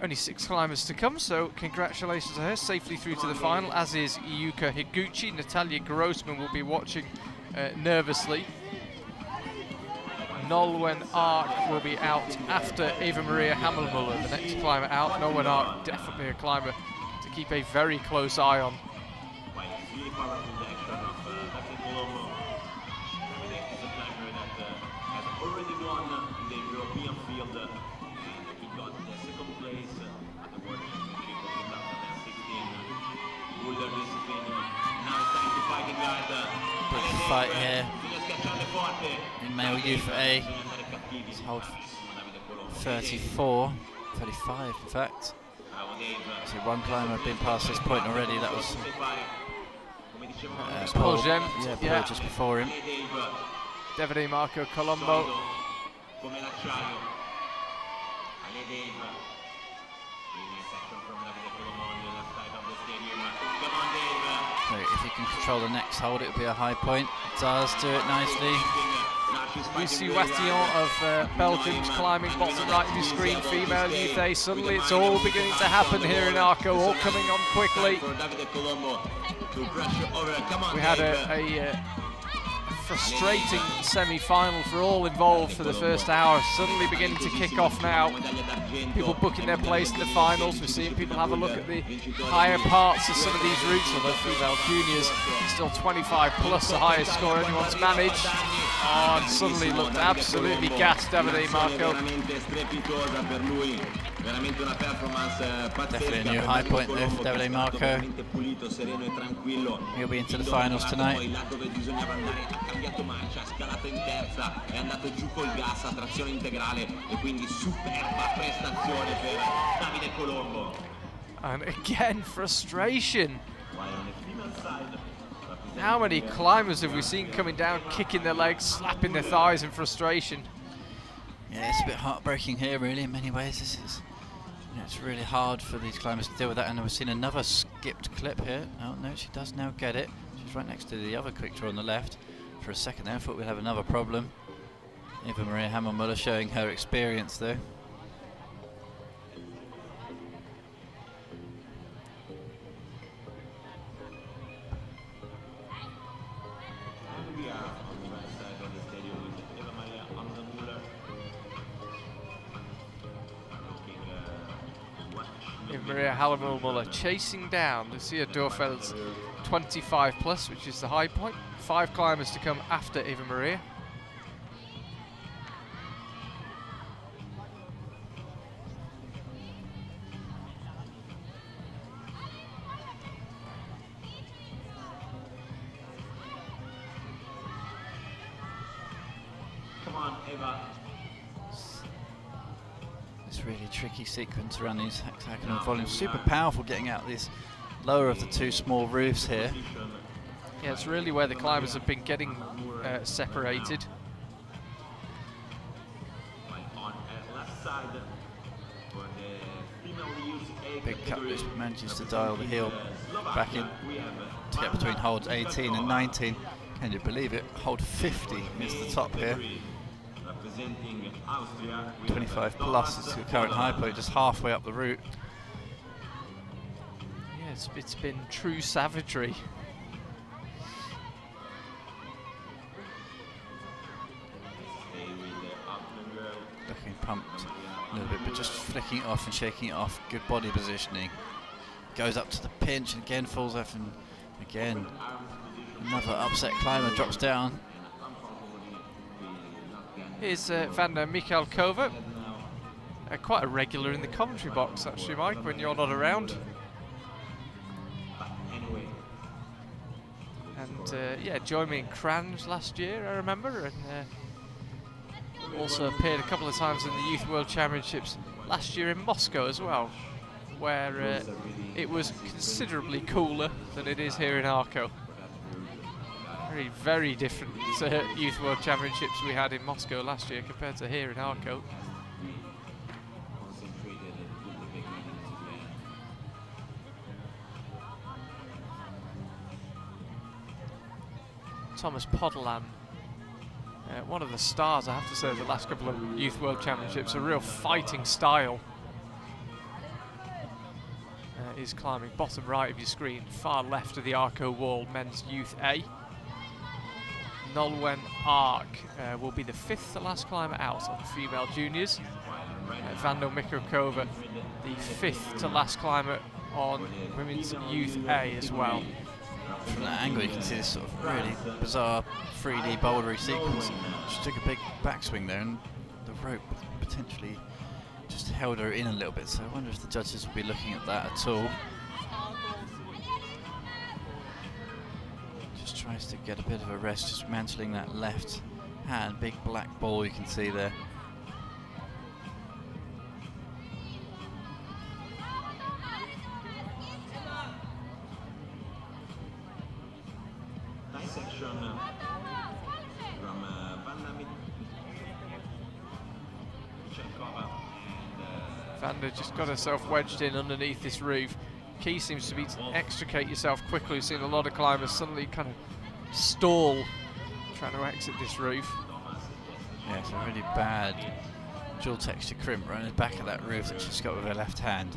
only 6 climbers to come, so congratulations to her, safely through to the final, as is Yuka Higuchi. Natalia Grossman will be watching nervously. Nolwenn Arc will be out after Eva Maria Hammelmuller, the next climber out. Nolwenn Arc, definitely a climber to keep a very close eye on. While it's really powerful, the action of Davide Colombo. Davide is a climber that has already won in the European field, and he got the second place at the World Championship of 2016. Boulder discipline. Now it's time to fight in guard. Big fight here in male youth A. It's hold 34, 35 in fact. So one climber had been past this point already. That was Paul Gem, Paul just before him. Davide Marco Colombo. So if he can control the next hold, it would be a high point. Does do it nicely. Lucie Watillon of Belgium's climbing bottom right of your screen, female youth A. Suddenly it's all beginning to happen here in Arco, all coming on quickly. We had a frustrating semi-final for all involved for the first hour, suddenly beginning to kick off now. People booking their place in the finals. We're seeing people have a look at the higher parts of some of these routes, although female juniors still 25 plus the highest score anyone's managed. Oh, and suddenly looked absolutely gassed, Davide Marco. Definitely a new high point there for Davide Marco. He'll be into the finals tonight. And again, frustration. How many climbers have we seen coming down, kicking their legs, slapping their thighs in frustration? Yeah, it's a bit heartbreaking here, really, in many ways. This is, it's really hard for these climbers to deal with that. And we've seen another skipped clip here. Oh no, she does now get it. She's right next to the other quick draw on the left. For a second there, I thought we'd have another problem. Eva Maria Hammelmuller showing her experience though. Maria Hammelmuller chasing down Lucia Dorfeld's 25 plus, which is the high point. 5 climbers to come after Eva Maria. Come on, Eva. Really tricky sequence around these hexagonal volumes. Super powerful getting out this lower of the two small roofs here. Yeah, it's really where the climbers have been getting separated. Big cut which manages to dial the heel back in to get between holds 18 and 19. Can you believe it? Hold 50 is the top here. 25 plus is the current high point, just halfway up the route. Yeah, it's been true savagery. Looking pumped a little bit, but just flicking it off and shaking it off. Good body positioning. Goes up to the pinch and again falls off, and again another upset climber drops down. Here's Vanda Michalkova, quite a regular in the commentary box actually, Mike, when you're not around. And yeah, joined me in Crange last year, I remember, and also appeared a couple of times in the Youth World Championships last year in Moscow as well, where it was considerably cooler than it is here in Arco. Very, very different Youth World Championships we had in Moscow last year compared to here in Arco. Thomas Podolán, one of the stars, I have to say, of the last couple of Youth World Championships, a real fighting style. Is climbing bottom right of your screen, far left of the Arco wall, men's Youth A. Nolwenn Arc will be the 5th to last climber out on the female juniors. Vanda Mikrakova, the 5th to last climber on women's youth A as well. From that angle you can see this sort of really bizarre 3D bouldery sequence. She took a big backswing there and the rope potentially just held her in a little bit, so I wonder if the judges will be looking at that at all. Just tries to get a bit of a rest, just mantling that left hand, big black ball you can see there. Dissection from Vanda Mikrakova and Vanda just got herself wedged in underneath this roof. Key seems to be to extricate yourself quickly. We've seen a lot of climbers suddenly kind of stall trying to exit this roof. Yeah, it's a really bad dual texture crimp right in the back of that roof that she's got with her left hand.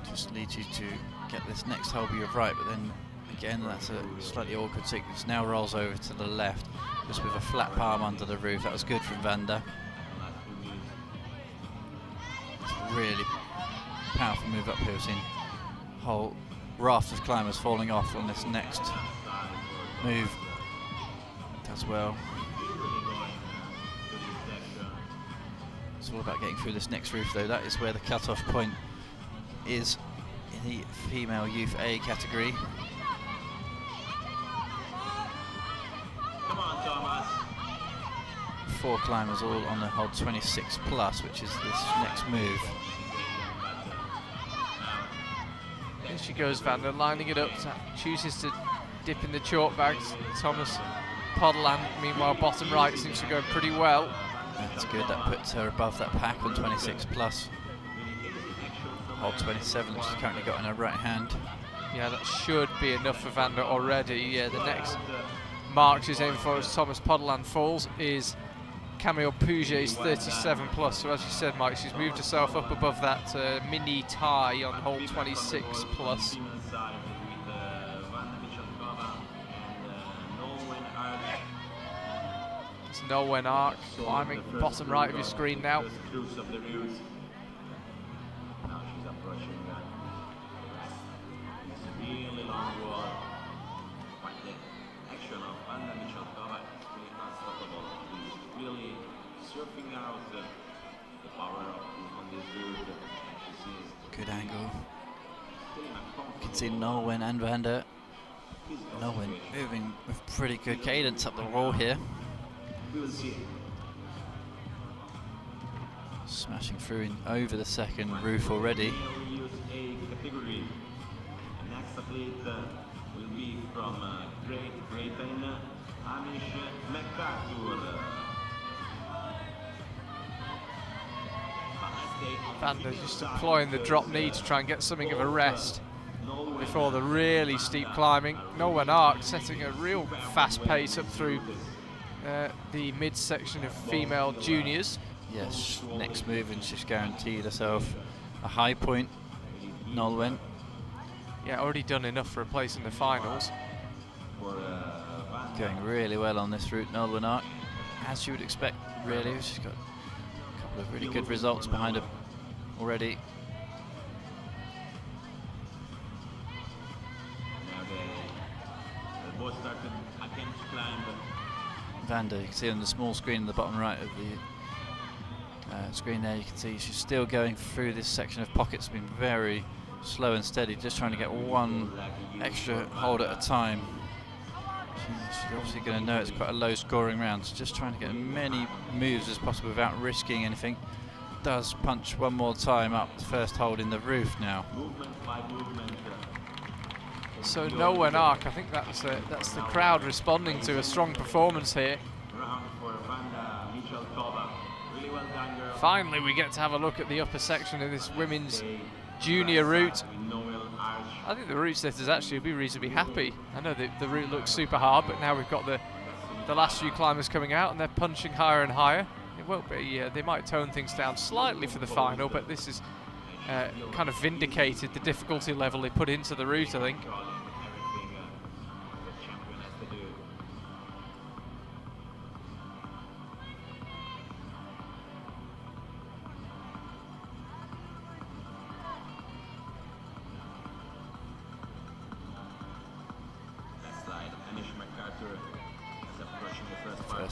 Just leads you to get this next hole with your right, but then again that's a slightly awkward sequence. Now rolls over to the left, just with a flat palm under the roof. That was good from Vanda. It's a really powerful move up here. We've seen a whole raft of climbers falling off on this next move. Does well. It's all about getting through this next roof though. That is where the cut-off point is in the female youth A category. come on, Thomas. 4 climbers all on the hold 26 plus, which is this next move. Here she goes, Vanda, lining it up, chooses to dip in the chalk bags. Thomas Podland, meanwhile, bottom right seems to go pretty well. That's good, that puts her above that pack on 26 plus. Hold 27 that she's currently got in her right hand. Yeah, that should be enough for Vanda already. Yeah, the next mark she's aiming for as Thomas Podland falls is Camille Pouget's 37 plus. So as you said, Mike, she's moved herself up above that mini tie on hole 26 plus. It's Nolwenn Arc climbing bottom right of your screen now. Now she's approaching it's a really long wall. But the action of Vanda Mikrakova is really unstoppable. She's really surfing out the power on this route. She sees Good angle. You can see Nolwenn and Vanda. Nolwenn moving with pretty good cadence up the wall here. we will see. Smashing through in over the second roof already. Use A category. The next athlete will be from Great Britain, Amish MacArthur. Vanda just deploying the drop knee to try and get something of a rest before the really steep climbing. Nolwenn Arc setting a real fast pace up through the midsection of female juniors. Yes, next move and she's guaranteed herself a high point. Nolwenn. Yeah, already done enough for a place in the finals. Going really well on this route, Nolwenn Arc, as you would expect, really. She's got a couple of really good results behind her already. Now the boat started again to climb. Vanda, you can see on the small screen in the bottom right of the screen there, you can see she's still going through this section of pockets, been very slow and steady, just trying to get one extra hold at a time. She's obviously going to know it's quite a low scoring round, so just trying to get as many moves as possible without risking anything. Does punch one more time up the first hold in the roof now. Movement by movement. So Nolwenn Arc, I think that's the crowd responding to a strong performance here. Round for Vanda Mikrakova. Really well done, girl. Finally, we get to have a look at the upper section of this women's junior route. I think the route setters actually will be reasonably happy. I know the route looks super hard, but now we've got the last few climbers coming out and they're punching higher and higher. It won't be, they might tone things down slightly for the final, but this is kind of vindicated the difficulty level they put into the route, I think.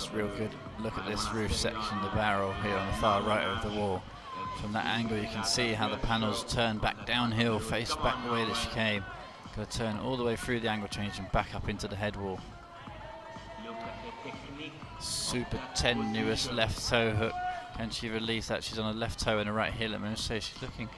Just real good look at this roof section, the barrel here on the far right of the wall. From that angle you can see how the panels turn back downhill, face back the way that she came. Got to turn all the way through the angle change and back up into the head wall. Super tenuous left toe hook. Can she release that? She's on a left toe and a right heel. I'm going to say she's looking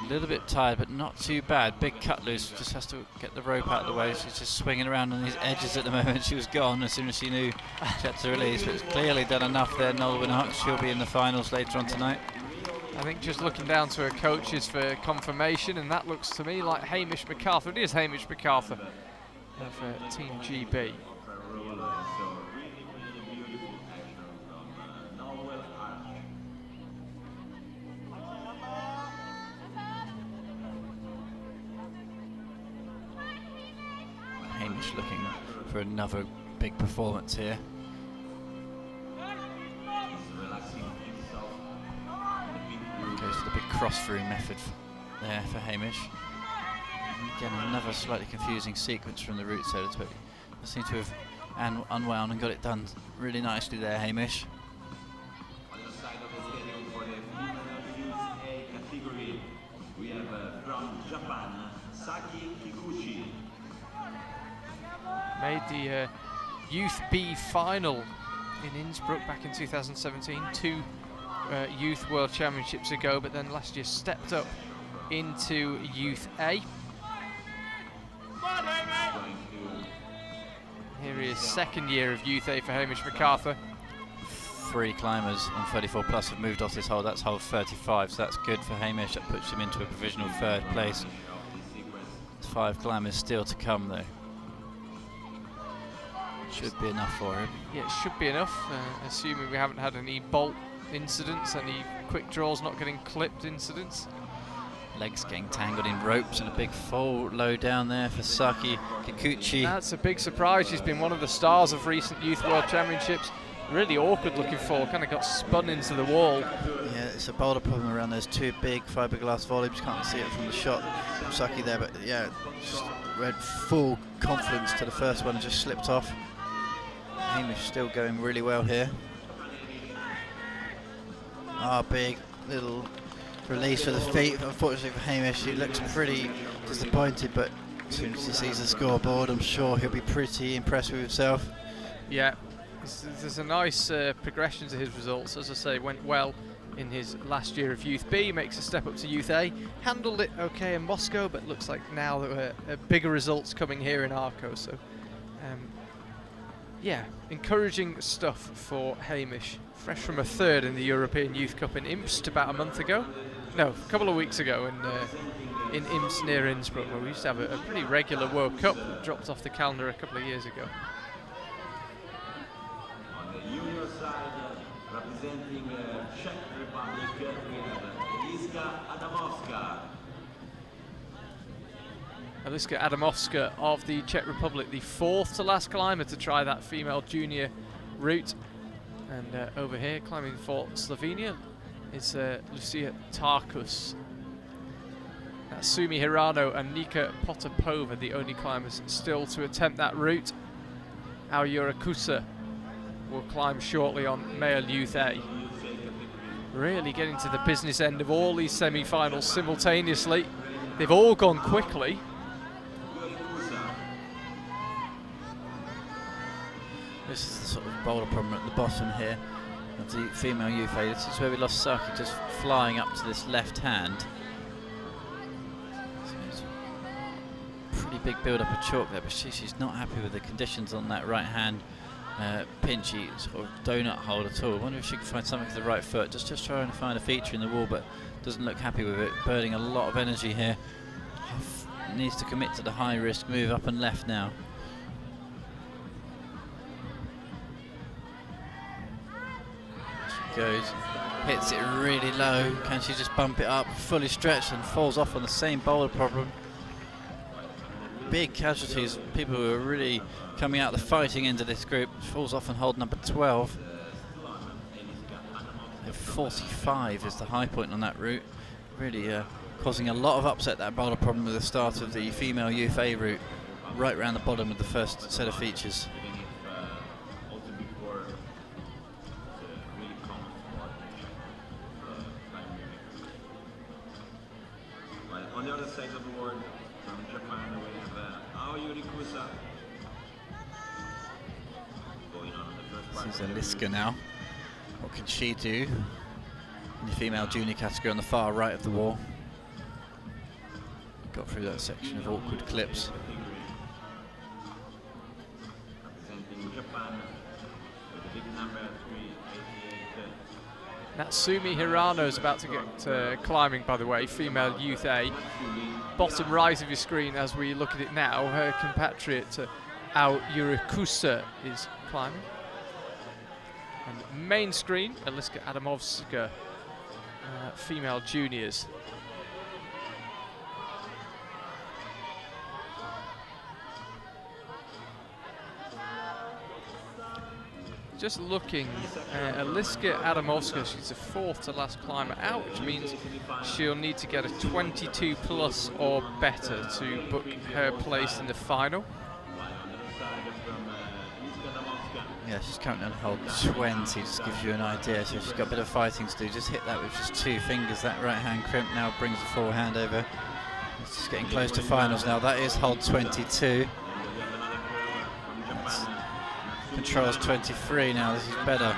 a little bit tired, but not too bad. Big cut loose, just has to get the rope out of the way. She's just swinging around on these edges at the moment. She was gone as soon as she knew she had to release, but it's clearly done enough there. Noel Winnock, she'll be in the finals later on tonight. I think just looking down to her coaches for confirmation, and that looks to me like Hamish MacArthur. It is Hamish MacArthur of Team GB. Hamish looking for another big performance here. Goes for the big cross-through method there for Hamish. And again, another slightly confusing sequence from the route side, but they seem to have unwound and got it done really nicely there, Hamish. On the side of the stadium for the female A category, we have from Japan, Saki Kikuchi. Made the Youth B final in Innsbruck back in 2017, two Youth World Championships ago, but then last year stepped up into Youth A. Here is second year of Youth A for Hamish MacArthur. 3 climbers on 34 plus have moved off this hole. That's hole 35, so that's good for Hamish. That puts him into a provisional 3rd place. 5 climbers still to come though. Should be enough for him. Yeah, it should be enough, assuming we haven't had any bolt incidents, any quick draws not getting clipped incidents. Legs getting tangled in ropes and a big fall low down there for Saki Kikuchi. That's a big surprise. She's been one of the stars of recent Youth World Championships. Really awkward looking fall, kind of got spun into the wall. Yeah, it's a boulder problem around those 2 big fiberglass volumes. Can't see it from the shot from Saki there, but yeah, just had full confidence to the first one and just slipped off. Hamish still going really well here. Big little release with the feet. Unfortunately for Hamish, he looks pretty disappointed, but as soon as he sees the scoreboard, I'm sure he'll be pretty impressed with himself. Yeah, there's a nice progression to his results. As I say, went well in his last year of Youth B, makes a step up to Youth A. Handled it okay in Moscow, but looks like now there are bigger results coming here in Arco. So, yeah, encouraging stuff for Hamish. Fresh from a 3rd in the European Youth Cup in Imst about a month ago. No, a couple of weeks ago in Imst near Innsbruck, where we used to have a pretty regular World Cup that dropped off the calendar a couple of years ago. On the junior side, representing Czech Republic, we have Eliska Adamovska. Eliska Adamovska of the Czech Republic, the 4th to last climber to try that female junior route. And over here, climbing for Slovenia, is Lucia Tarkus. That's Sumi Hirano and Nika Potapova, the only climbers still to attempt that route. Aura Kusa will climb shortly on male Youth A. Really getting to the business end of all these semi-finals simultaneously. They've all gone quickly. This is the sort of boulder problem at the bottom here of the female Youth A. This is where we lost Saki, just flying up to this left hand. So it's a pretty big build up of chalk there, but she's not happy with the conditions on that right hand pinchy sort of donut hold at all. I wonder if she can find something for the right foot, just trying to find a feature in the wall, but doesn't look happy with it, burning a lot of energy here. Needs to commit to the high risk move up and left now. Goes, hits it really low. Can she just bump it up, fully stretched, and falls off on the same boulder problem? Big casualties, people who are really coming out the fighting end of this group. Falls off on hold number 12. 45 is the high point on that route. Really causing a lot of upset, that boulder problem, at the start of the female Youth A route, right around the bottom of the first set of features. Also before side of the world, from Japan, we have Aoyori Kusa. Going on in the first part. This is Aliska now. What can she do in the female junior category on the far right of the wall? Got through that section of awkward clips. Representing Japan with the big number 388. Natsumi Hirano is about to get climbing, by the way, female youth A. Bottom right of your screen as we look at it now, her compatriot Aoyori Kusa is climbing. And main screen, Aliska Adamovska, female juniors. Just looking, Aliska Adamovska, she's the 4th to last climber out, which means she'll need to get a 22 plus or better to book her place in the final. Yeah, she's currently on hold 20, just gives you an idea. So she's got a bit of fighting to do. Just hit that with just 2 fingers. That right hand crimp now brings the forehand over. It's just getting close to finals now. That is hold 22. That's controls 23 now. This is better.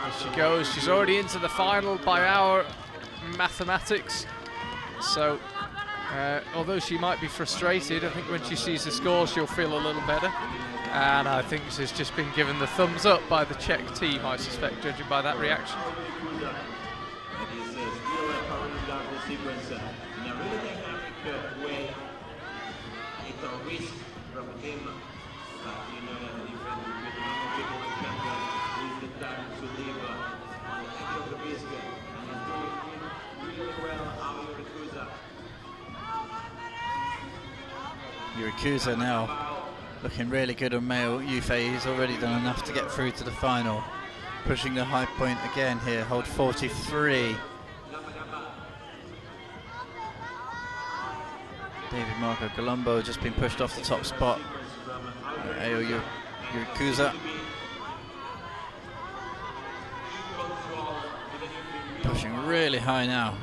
As she goes, she's already into the final by our mathematics. So, although she might be frustrated, I think when she sees the score she'll feel a little better. And I think she's just been given the thumbs up by the Czech team, I suspect, judging by that reaction. Yurikuza now looking really good on male youth A. He's already done enough to get through to the final. Pushing the high point again here, hold 43. David Marco Colombo just been pushed off the top spot. Ayo Yurikuza. Pushing really high now.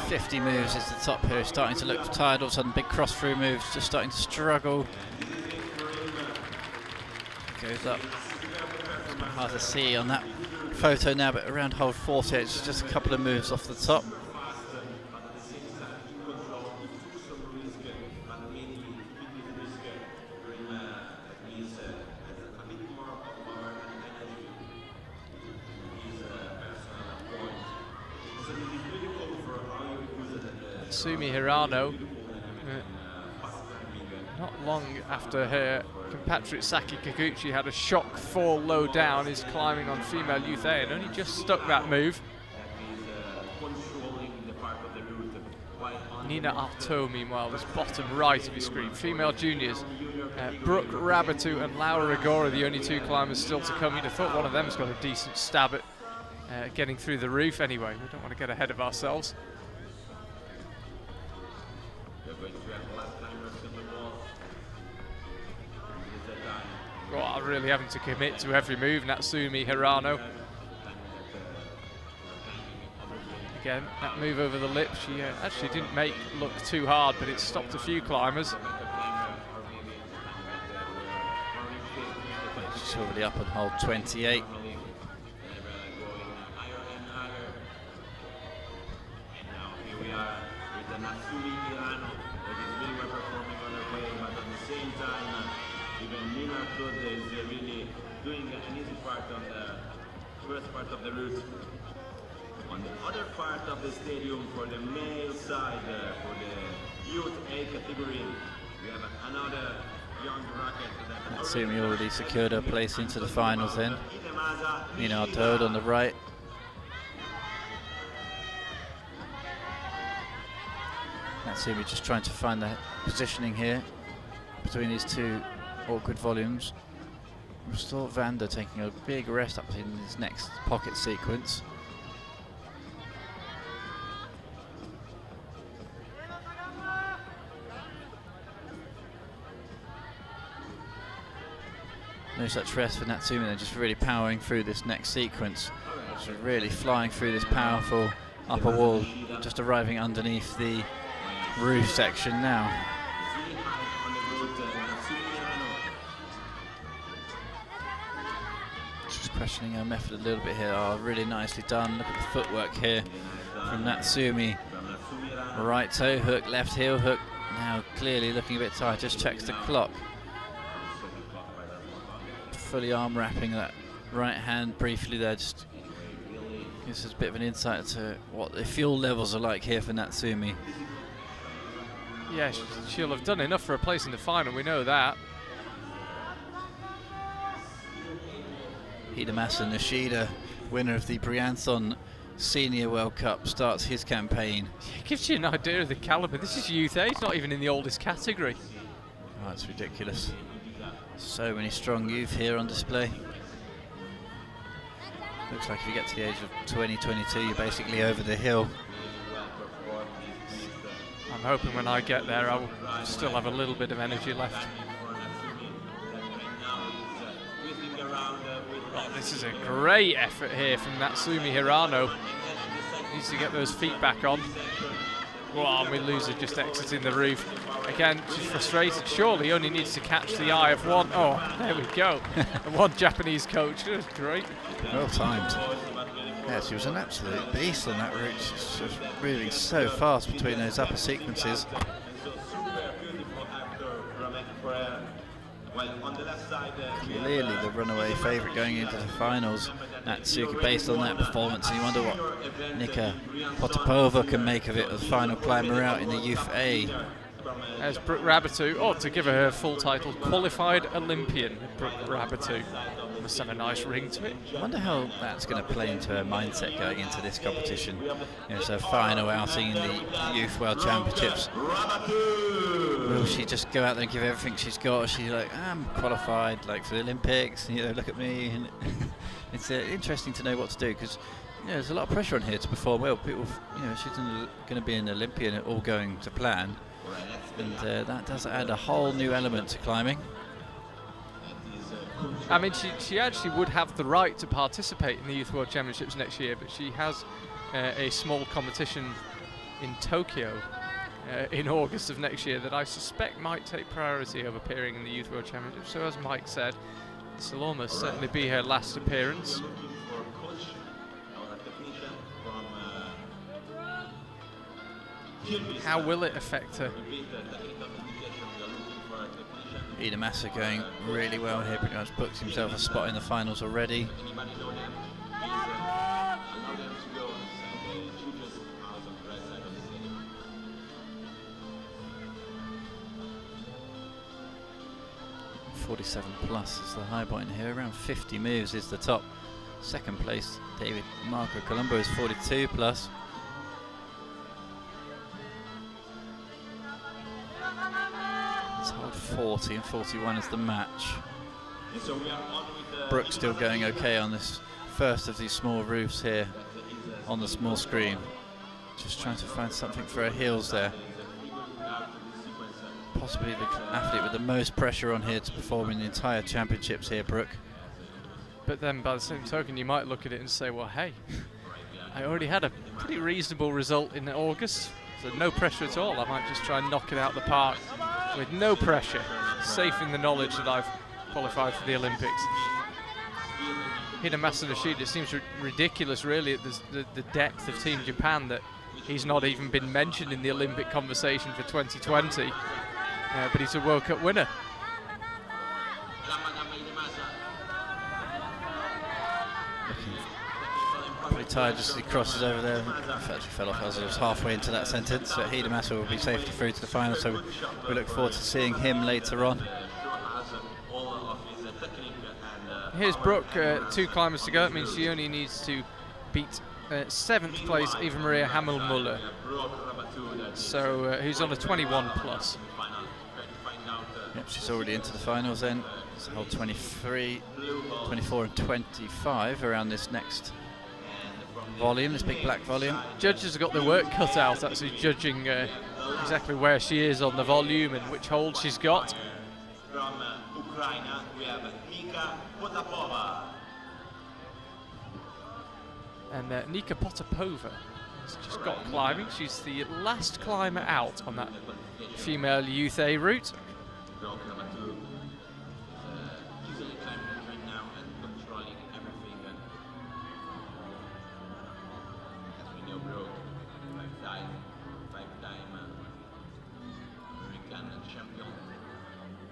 50 moves is the top here, starting to look tired. All of a sudden, big cross through moves, just starting to struggle. Goes up. It's quite hard to see on that photo now, but around hold 40, it's just a couple of moves off the top. Natsumi Hirano, not long after her compatriot Saki Kikuchi had a shock fall low down, is climbing on female youth A and only just stuck that move. Nina Arto, meanwhile, is bottom right of your screen. Female juniors, Brooke Rabatu and Laura Rigora, the only 2 climbers still to come. You'd have thought one of them's got a decent stab at getting through the roof. Anyway, we don't want to get ahead of ourselves. Well, really having to commit to every move, Natsumi Hirano. Again, that move over the lip, she actually didn't make look too hard, but it stopped a few climbers. She's already up on hold 28. Is really doing an easy part on the first part of the route. On the other part of the stadium, for the male side, for the youth A category, we have another young rocket. Natsumi already secured her place into the finals then. Nina Arto on the right. Natsumi just trying to find the positioning here between these 2 awkward volumes. Restore Vander taking a big rest up in his next pocket sequence. No such rest for Natsumi. They're just really powering through this next sequence. Just really flying through this powerful upper wall, just arriving underneath the roof section now. Just questioning her method a little bit here. Oh, really nicely done. Look at the footwork here from Natsumi. Right toe hook, left heel hook. Now clearly looking a bit tired. Just checks the clock. Fully arm wrapping that right hand briefly there. Just gives us a bit of an insight to what the fuel levels are like here for Natsumi. Yeah, she'll have done enough for a place in the final, we know that. Hidemasa Nishida, winner of the Brianthon Senior World Cup, starts his campaign. It gives you an idea of the calibre. This is youth age, not even in the oldest category. Oh, it's ridiculous. So many strong youth here on display. Looks like if you get to the age of 20, 22, you're basically over the hill. I'm hoping when I get there I will still have a little bit of energy left. Well, this is a great effort here from Natsumi Hirano. Needs to get those feet back on. Well, and we lose her just exiting the roof. Again, she's frustrated. Surely only needs to catch the eye of one. Oh, there we go. The one Japanese coach. It was great. Well timed. Yeah, she was an absolute beast on that route. She's just moving so fast between those upper sequences. Clearly the runaway favourite going into the finals, Natsuki, based on that performance, and you wonder what Nika Potapova can make of it as the final climber out in the Youth A. As Brooke Rabatou, to give her full title, qualified Olympian, Brooke Rabatou. Must have a nice ring to it. I wonder how that's going to play into her mindset going into this competition. It's her final outing in the Youth World Championships. Will she just go out there and give everything she's got? Or is she like, I'm qualified, like for the Olympics, look at me. And it's interesting to know what to do, because there's a lot of pressure on here to perform well. People, she's going to be an Olympian, all going to plan, and that does add a whole new element to climbing. I mean, she actually would have the right to participate in the Youth World Championships next year, but she has a small competition in Tokyo in August of next year that I suspect might take priority over appearing in the Youth World Championships. So as Mike said, this will almost certainly be her last appearance. How will it affect her? Hidemasa going really well here, pretty much booked himself a spot in the finals already. .47 plus is the high point here, around 50 moves is the top. Second place, David Marco Colombo is 42 plus. Let's hold 40 and 41 is the match. Brooke still going okay on this first of these small roofs here on the small screen. Just trying to find something for her heels there. Possibly the athlete with the most pressure on here to perform in the entire championships here, Brooke. But then by the same token, you might look at it and say, well, hey, I already had a pretty reasonable result in August, so no pressure at all. I might just try and knock it out of the park with no pressure, safe in the knowledge that I've qualified for the Olympics. Hidemasa Nishida, it seems ridiculous really at the depth of Team Japan that he's not even been mentioned in the Olympic conversation for 2020, but he's a World Cup winner. Pretty tired just as he crosses over there. Actually fell off as I was halfway into that sentence, but Hidemasa will be safely through to the final, so we look forward to seeing him later on. Here's Brooke, 2 climbers to go. That means she only needs to beat 7th place Eva Maria Hamel-Muller, so who's on a 21 plus. Yep, she's already into the finals then. So hold 23, 24 and 25 around this next volume, this big black volume. Judges have got their work cut out actually judging exactly where she is on the volume and which hold she's got. Ukraine, we have Nika Potapova. And Nika Potapova has just got climbing. She's the last climber out on that female Youth A route. Block number 2 is easily climbing the train now and controlling everything. As we know, Brooke, five-time American champion.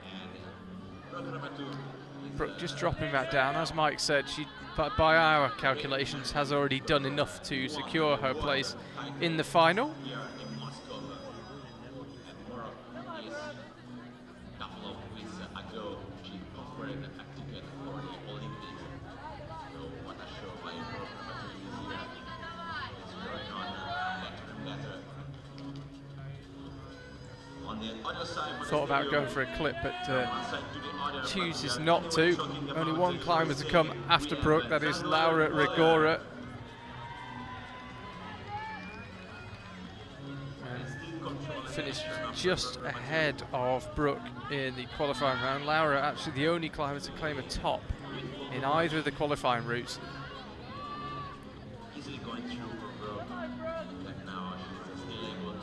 And block number 2 is Brooke just dropping back down. As Mike said, she, by our calculations, has already done enough to secure her place in the final. here in Moscow. And more of this couple of weeks ago, she offered a ticket for the Olympics. So what a show by Brooke number 2 this year. It's going on better and better. On the other side, Thought about going for a clip, but chooses not to. Only one climber to come after Brooke, that is Laura Rigora. And finished just ahead of Brooke in the qualifying round. Laura actually the only climber to claim a top in either of the qualifying routes. easily going through for Brooke. And now she's still able to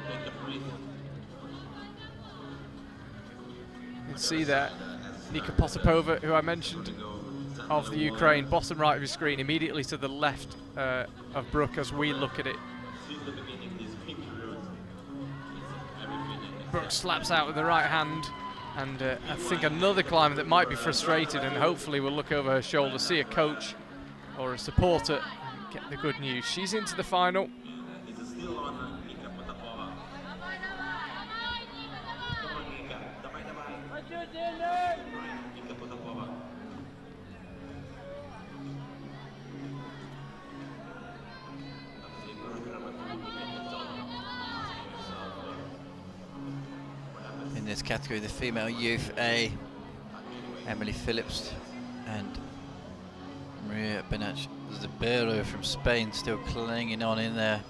take a breath. You can see there Nika Potapova, who I mentioned, of the Ukraine, bottom right of your screen, immediately to the left of Brooke as we look at it. Since the beginning, this pink route is everything. Brooke slaps out with the right hand, and I think another climber that might be frustrated and hopefully will look over her shoulder, see a coach or a supporter, and get the good news. She's into the final. It's still on Nika Potapova. Come on, Nika. Давай. What's your dinner? Nika Potapova. In this category, the female Youth A, Emily Phillips and Maria Benach Zubero from Spain still clinging on in there.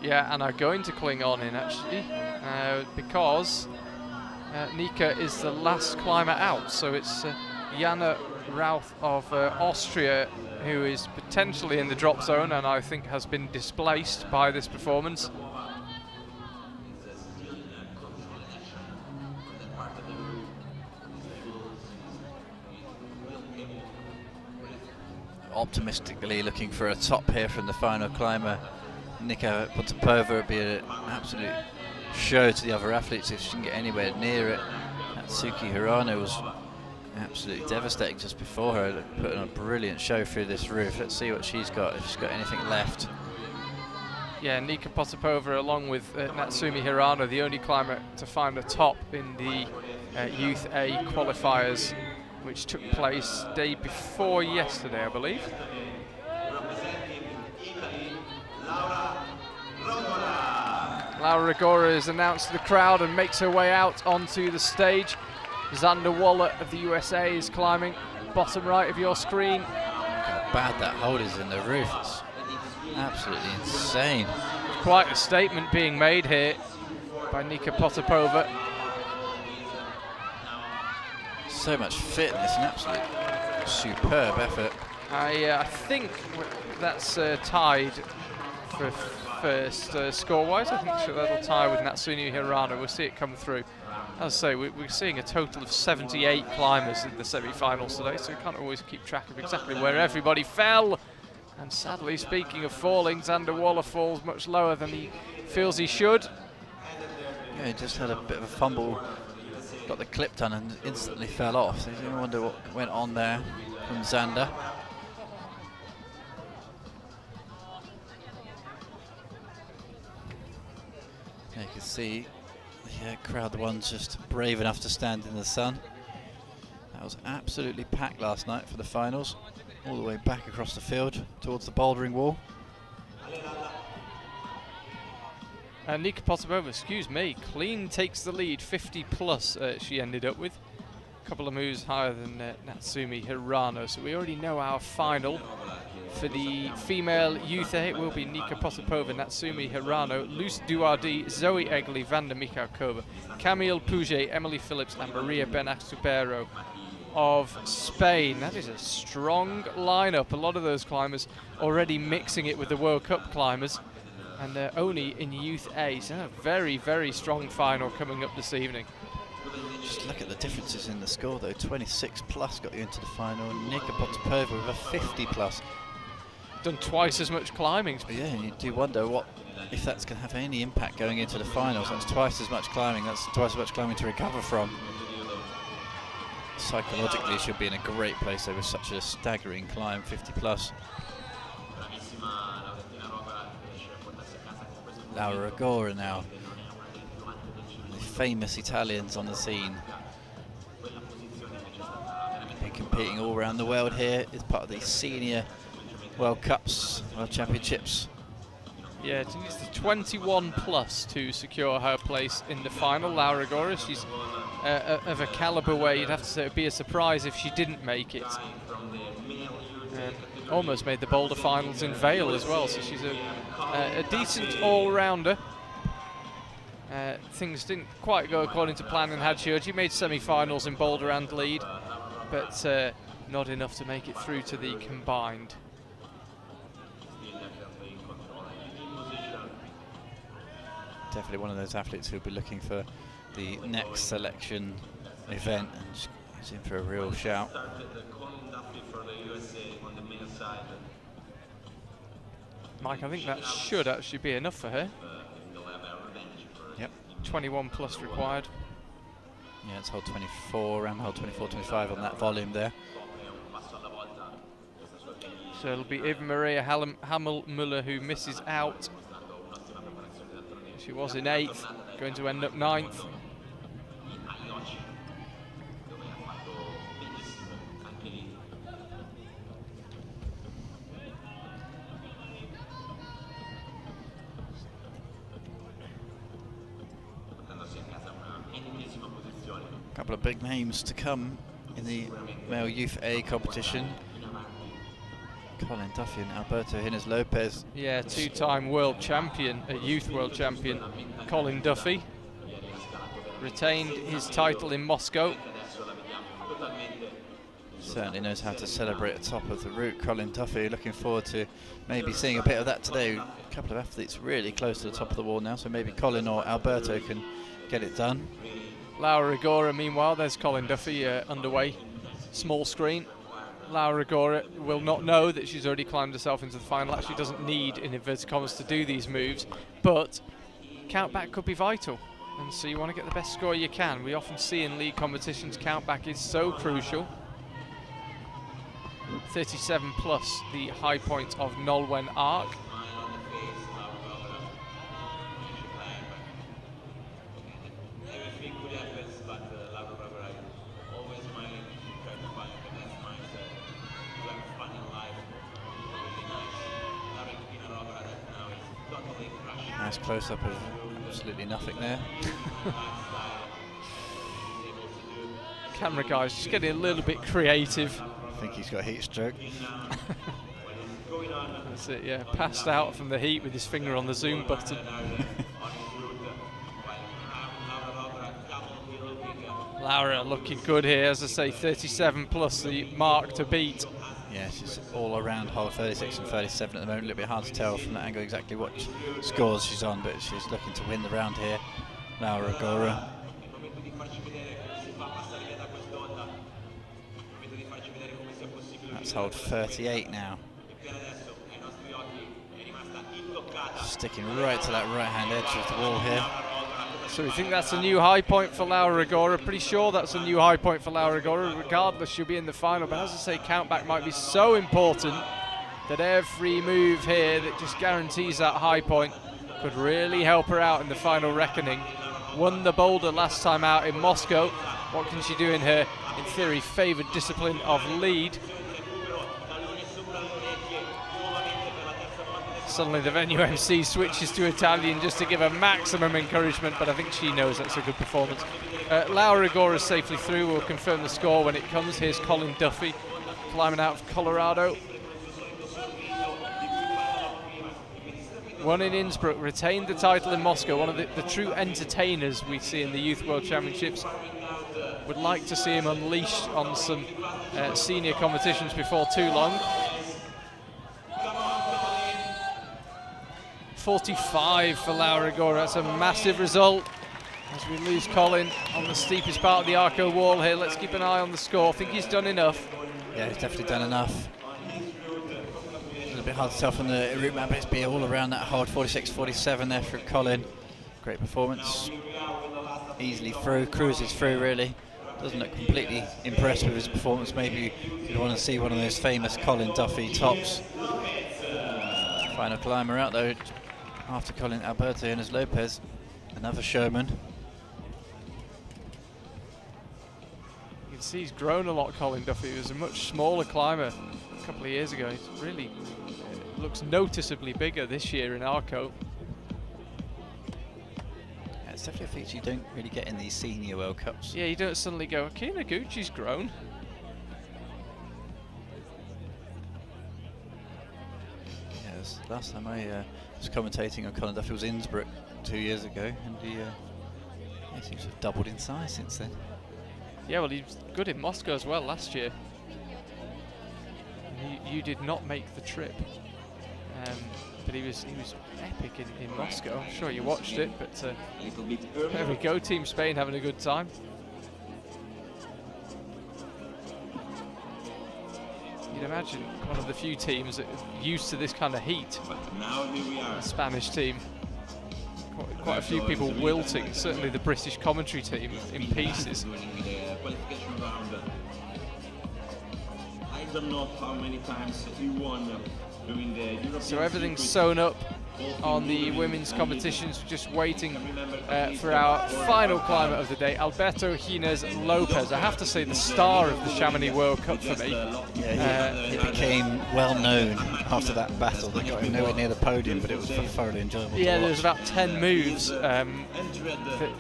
Yeah, and are going to cling on in actually, because Nika is the last climber out. So it's Jana Rauth of Austria who is potentially in the drop zone, and I think has been displaced by this performance. Optimistically looking for a top here from the final climber. Nika Potapova would be an absolute show to the other athletes if she can get anywhere near it. Natsuki Hirano was absolutely devastating just before her, putting on a brilliant show through this roof. Let's see what she's got, if she's got anything left. Yeah, Nika Potapova along with Natsumi Hirano, the only climber to find a top in the Youth A qualifiers, which took place day before yesterday, I believe. Laura Rigora is announced to the crowd and makes her way out onto the stage. Xander Waller of the USA is climbing, bottom right of your screen. Look how bad that hole is in the roof. It's absolutely insane. Quite a statement being made here by Nika Potapova. So much fitness, an absolute superb effort. I think that's tied for first score-wise. I think that'll tie with Natsumi Hirano. We'll see it come through. As I say, we're seeing a total of 78 climbers in the semi-finals today, so we can't always keep track of exactly where everybody fell. And sadly, speaking of falling, Xander Waller falls much lower than he feels he should. Yeah, he just had a bit of a fumble, got the clip done and instantly fell off. So you wonder what went on there from Xander. Yeah, you can see the crowd, the ones just brave enough to stand in the sun. That was absolutely packed last night for the finals, all the way back across the field towards the bouldering wall. Nika Potapova, excuse me, clean takes the lead, 50 plus she ended up with. A couple of moves higher than Natsumi Hirano, so we already know our final For the female youth A, it will be Nika Potapova, Natsumi Hirano, Luce Duardi, Zoe Egli, Vanda Mikhalkova, Camille Pouget, Emily Phillips, and Maria Benastubero of Spain. That is a strong lineup. A lot of those climbers already mixing it with the World Cup climbers, and only in youth A. So a very, very strong final coming up this evening. Just look at the differences in the score though. 26 plus got you into the final, and Nika Potapova with a 50 plus. Done twice as much climbing. Yeah, and you do wonder what if that's going to have any impact going into the finals. That's twice as much climbing. That's twice as much climbing to recover from. Psychologically, she'll be in a great place over such a staggering climb, 50 plus. Laura Agora now. The famous Italians on the scene. Been competing all around the world here. It's part of the senior World Cups, World Championships. Yeah, she needs the 21 plus to secure her place in the final. Laura Agora, she's of a calibre where you'd have to say it would be a surprise if she didn't make it. And almost made the Boulder finals in Vale as well, so she's a decent all-rounder. Things didn't quite go according to plan in Hadjiurgi. Made semi-finals in Boulder and lead, but not enough to make it through to the combined. Definitely one of those athletes who'll be looking for the next selection event, and she's in for a real shout. Mike, I think that should actually be enough for her. Yep. 21 plus required. Yeah, it's hold 24, around hold 24-25 on that volume there. So it'll be Eva Maria Hamel-Muller who misses out. She was in 8th, going to end up 9th. A couple of big names to come in the male youth A competition. Colin Duffy and Alberto Hines Lopez. Yeah, two-time world champion, a youth world champion, Colin Duffy. Retained his title in Moscow. Certainly knows how to celebrate at the top of the route. Colin Duffy, looking forward to maybe seeing a bit of that today. A couple of athletes really close to the top of the wall now, so maybe Colin or Alberto can get it done. Laura Agora, meanwhile, there's Colin Duffy underway, small screen. Laura Agora will not know that she's already climbed herself into the final. Actually doesn't need, in inverted commas, to do these moves, but countback could be vital, and so you want to get the best score you can. We often see in league competitions countback is so crucial. 37 plus the high point of Nolwenn Arc. Nice close-up of absolutely nothing there. Camera guys just getting a little bit creative. I think he's got a heat stroke. That's it, yeah. Passed out from the heat with his finger on the zoom button. Laura looking good here, as I say, 37 plus the mark to beat. Yeah, she's all around hold 36 and 37 at the moment. A little bit hard to tell from that angle exactly what scores she's on, but she's looking to win the round here. Laura Agora. That's hold 38 now. Sticking right to that right-hand edge of the wall here. So we think that's a new high point for Laura Agora. Pretty sure that's a new high point for Laura Agora. Regardless, she'll be in the final. But as I say, countback might be so important that every move here that just guarantees that high point could really help her out in the final reckoning. Won the boulder last time out in Moscow. What can she do in her, in theory, favoured discipline of lead? Suddenly the venue MC switches to Italian just to give her maximum encouragement, but I think she knows that's a good performance. Laura Agora is safely through. We'll confirm the score when it comes. Here's Colin Duffy climbing out of Colorado. won in Innsbruck, retained the title in Moscow, one of the true entertainers we see in the Youth World Championships. Would like to see him unleashed on some senior competitions before too long. 45 for Laura Agora, that's a massive result. As we lose Colin on the steepest part of the Arco wall here, let's keep an eye on the score. I think he's done enough. Yeah, he's definitely done enough. A little bit hard to tell from the route map, but it's been all around that hold. 46-47 there for Colin. Great performance. Easily through, cruises through really. Doesn't look completely impressed with his performance. Maybe you'd want to see one of those famous Colin Duffy tops. Final climber out though, after Colin, Alberto and Lopez. Another Sherman. You can see he's grown a lot, Colin Duffy. He was a much smaller climber a couple of years ago. He's really looks noticeably bigger this year in Arco. Yeah, it's definitely a feature you don't really get in these senior World Cups. Yeah, you don't suddenly go, okay, Noguchi's grown. Yes, last time I was commentating on Colin Duffy was Innsbruck 2 years ago, and he seems to have doubled in size since then. Yeah, well, he was good in Moscow as well last year. You did not make the trip, but he was epic in Moscow. I'm sure you watched it, but there we go, Team Spain having a good time. You'd imagine one of the few teams that are used to this kind of heat. The Spanish team. Quite a few people wilting, certainly the British commentary team in pieces. I don't know how many times he won during the European So everything's sewn up on the women's competitions, just waiting for our final climber of the day, Alberto Gines Lopez. I have to say the star of the Chamonix World Cup for me. Yeah, it became well known after that battle. They got him nowhere near the podium, but it was thoroughly enjoyable. Yeah, there was about 10 moves that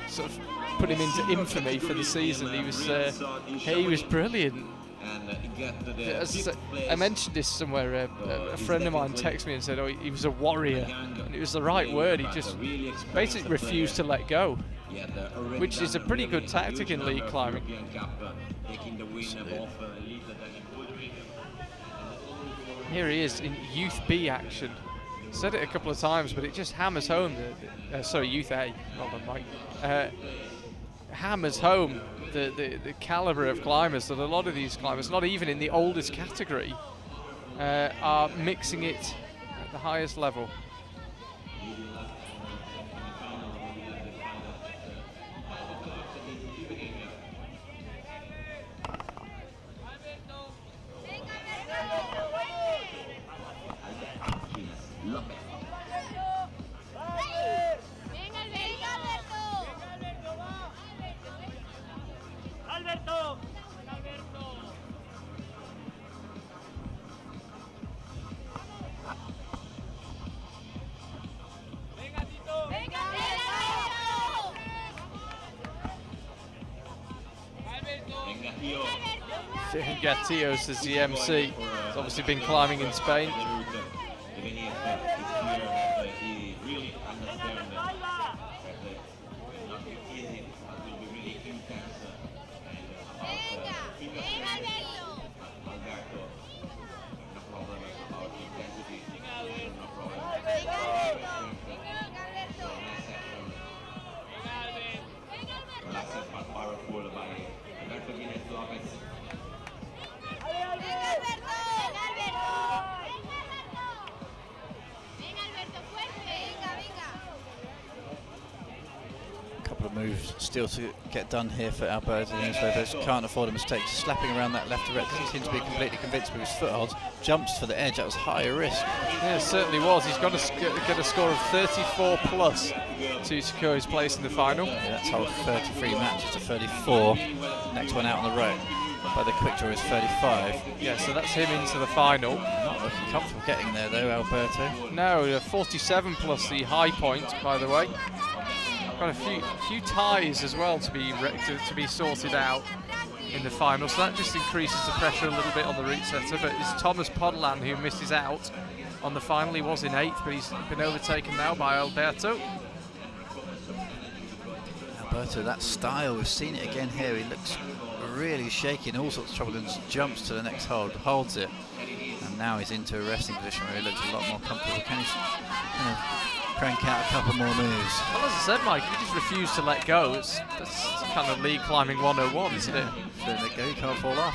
sort of put him into infamy for the season. He was brilliant. I mentioned this somewhere. A friend of mine texted me and said, "Oh, he was a warrior," and it was the right word. He just basically refused to let go, which is a pretty good tactic in league climbing. Here he is in Youth B action. Said it a couple of times, but it just hammers home. Sorry, Youth A, not the mic. Hammers home the caliber of climbers that a lot of these climbers, not even in the oldest category, are mixing it at the highest level. Gatillo says the MC. He's obviously been climbing in Spain. Moves still to get done here for Alberto Lopez. Can't afford a mistake. Slapping around that left to right. Doesn't seem to be completely convinced with his footholds. Jumps for the edge. That was higher risk. Yeah, it certainly was. He's got to get a score of 34 plus to secure his place in the final. Yeah, that's hold 33 matches to 34. Next one out on the right by the quick draw is 35. Yeah, so that's him into the final. Not looking comfortable getting there though, Alberto. No, 47 plus the high point, by the way. Got a few ties as well to be sorted out in the final, so that just increases the pressure a little bit on the route setter. But it's Thomas Podolán who misses out on the final. He was in 8th, but he's been overtaken now by Alberto. Alberto, that style, we've seen it again here. He looks really shaky, in all sorts of trouble, and jumps to the next hold, holds it, and now he's into a resting position where he looks a lot more comfortable. Can he kind of crank out a couple more moves? Well, as I said, Mike, he just refused to let go. That's kind of lead climbing 101, isn't it? If you don't let go, you can't fall off.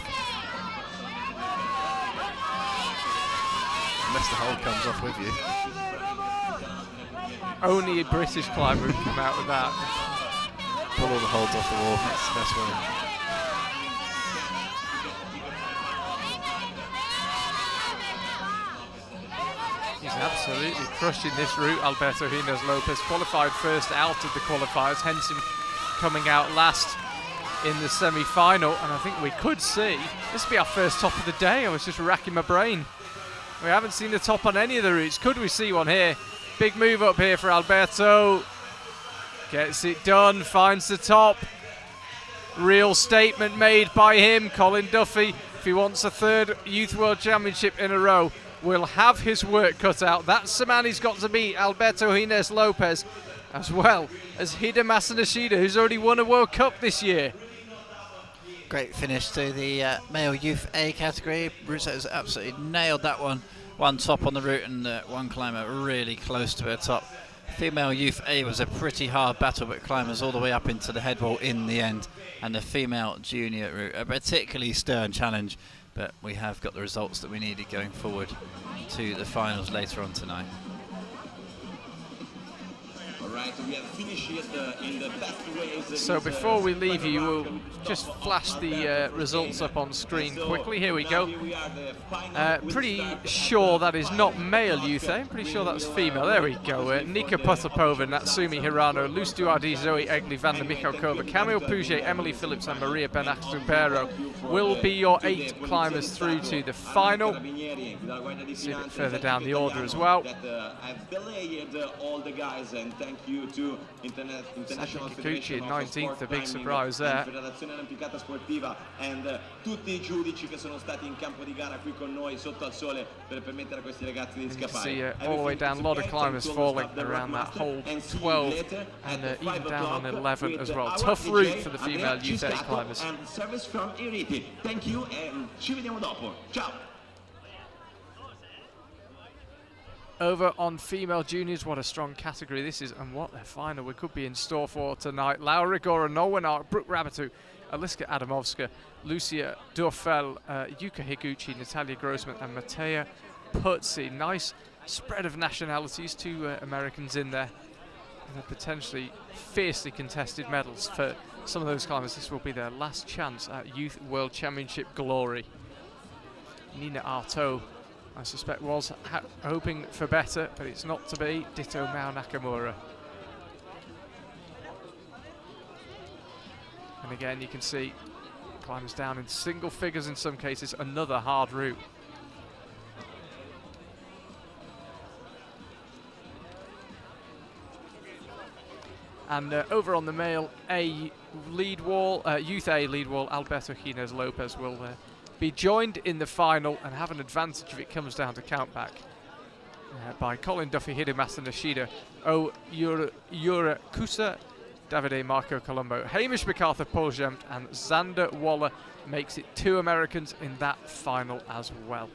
Unless the hold comes off with you. Only a British climber would come out with that. Pull all the holds off the wall, that's the best way. He's absolutely crushing this route. Alberto Hines Lopez qualified first out of the qualifiers, hence him coming out last in the semi-final. And I think we could see, this will be our first top of the day. I was just racking my brain. We haven't seen the top on any of the routes. Could we see one here? Big move up here for Alberto. Gets it done, finds the top. Real statement made by him. Colin Duffy, if he wants a 3rd Youth World Championship in a row, will have his work cut out. That's the man he's got to beat, Alberto Hines Lopez, as well as Hidemasa Nishida, who's already won a World Cup this year. Great finish to the male Youth A category. Russo has absolutely nailed that one. One top on the route and one climber really close to her top. Female Youth A was a pretty hard battle, but climbers all the way up into the head wall in the end. And the female junior route, a particularly stern challenge, but we have got the results that we needed going forward to the finals later on tonight. So before we leave you, we'll just flash the results up on screen quickly. Here we go. Pretty sure that is not male youth, I'm pretty sure that's female. There we go. Nika Potapova, Natsumi Hirano, Luce Duardi, Zoe Egli, Vanda Mikhalkova, Camille Pouget, Emily Phillips and Maria Benac-Zubero will be your 8 climbers through to the final. See a bit further down the order as well. Kikuchi in 19th, a big surprise there. You can see all the way down, a lot of climbers falling around that hold 12 and even down on 11 as well. Tough route for the female youth A climbers. Thank you and ci vediamo dopo. Ciao. Over on female juniors, what a strong category this is, and what a final we could be in store for tonight. Laura Gora, Nowenark, Brooke Rabatou, Aliska Adamovska, Lucia Dorfel, Yuka Higuchi, Natalia Grossman and Matea Putzi. Nice spread of nationalities, 2 Americans in there. And potentially fiercely contested medals for some of those climbers. This will be their last chance at Youth World Championship glory. Nina Arto, I suspect, was hoping for better, but it's not to be. Ditto Mao Nakamura. And again, you can see climbers down in single figures in some cases, another hard route. And over on the male A lead wall, Youth A lead wall, Alberto Hines Lopez will be joined in the final and have an advantage if it comes down to countback by Colin Duffy, Hidemasa Nishida, Yura Kusa, Davide Marco Colombo, Hamish MacArthur, Paul Gemt and Xander Waller. Makes it 2 Americans in that final as well.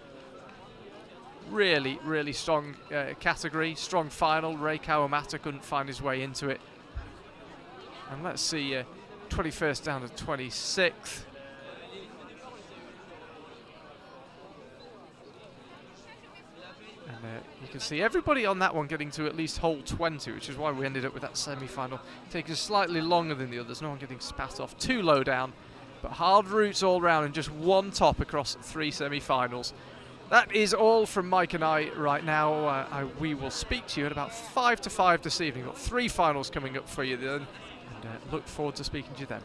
Really, really strong category, strong final. Ray Kawamata couldn't find his way into it. And let's see, 21st down to 26th. And you can see everybody on that one getting to at least hole 20, which is why we ended up with that semi-final taking slightly longer than the others. No one getting spat off too low down, but hard routes all round and just 1 top across 3 semi-finals. That is all from Mike and I right now. We will speak to you at about 4 to 5 this evening. We've got 3 finals coming up for you then, and look forward to speaking to you then.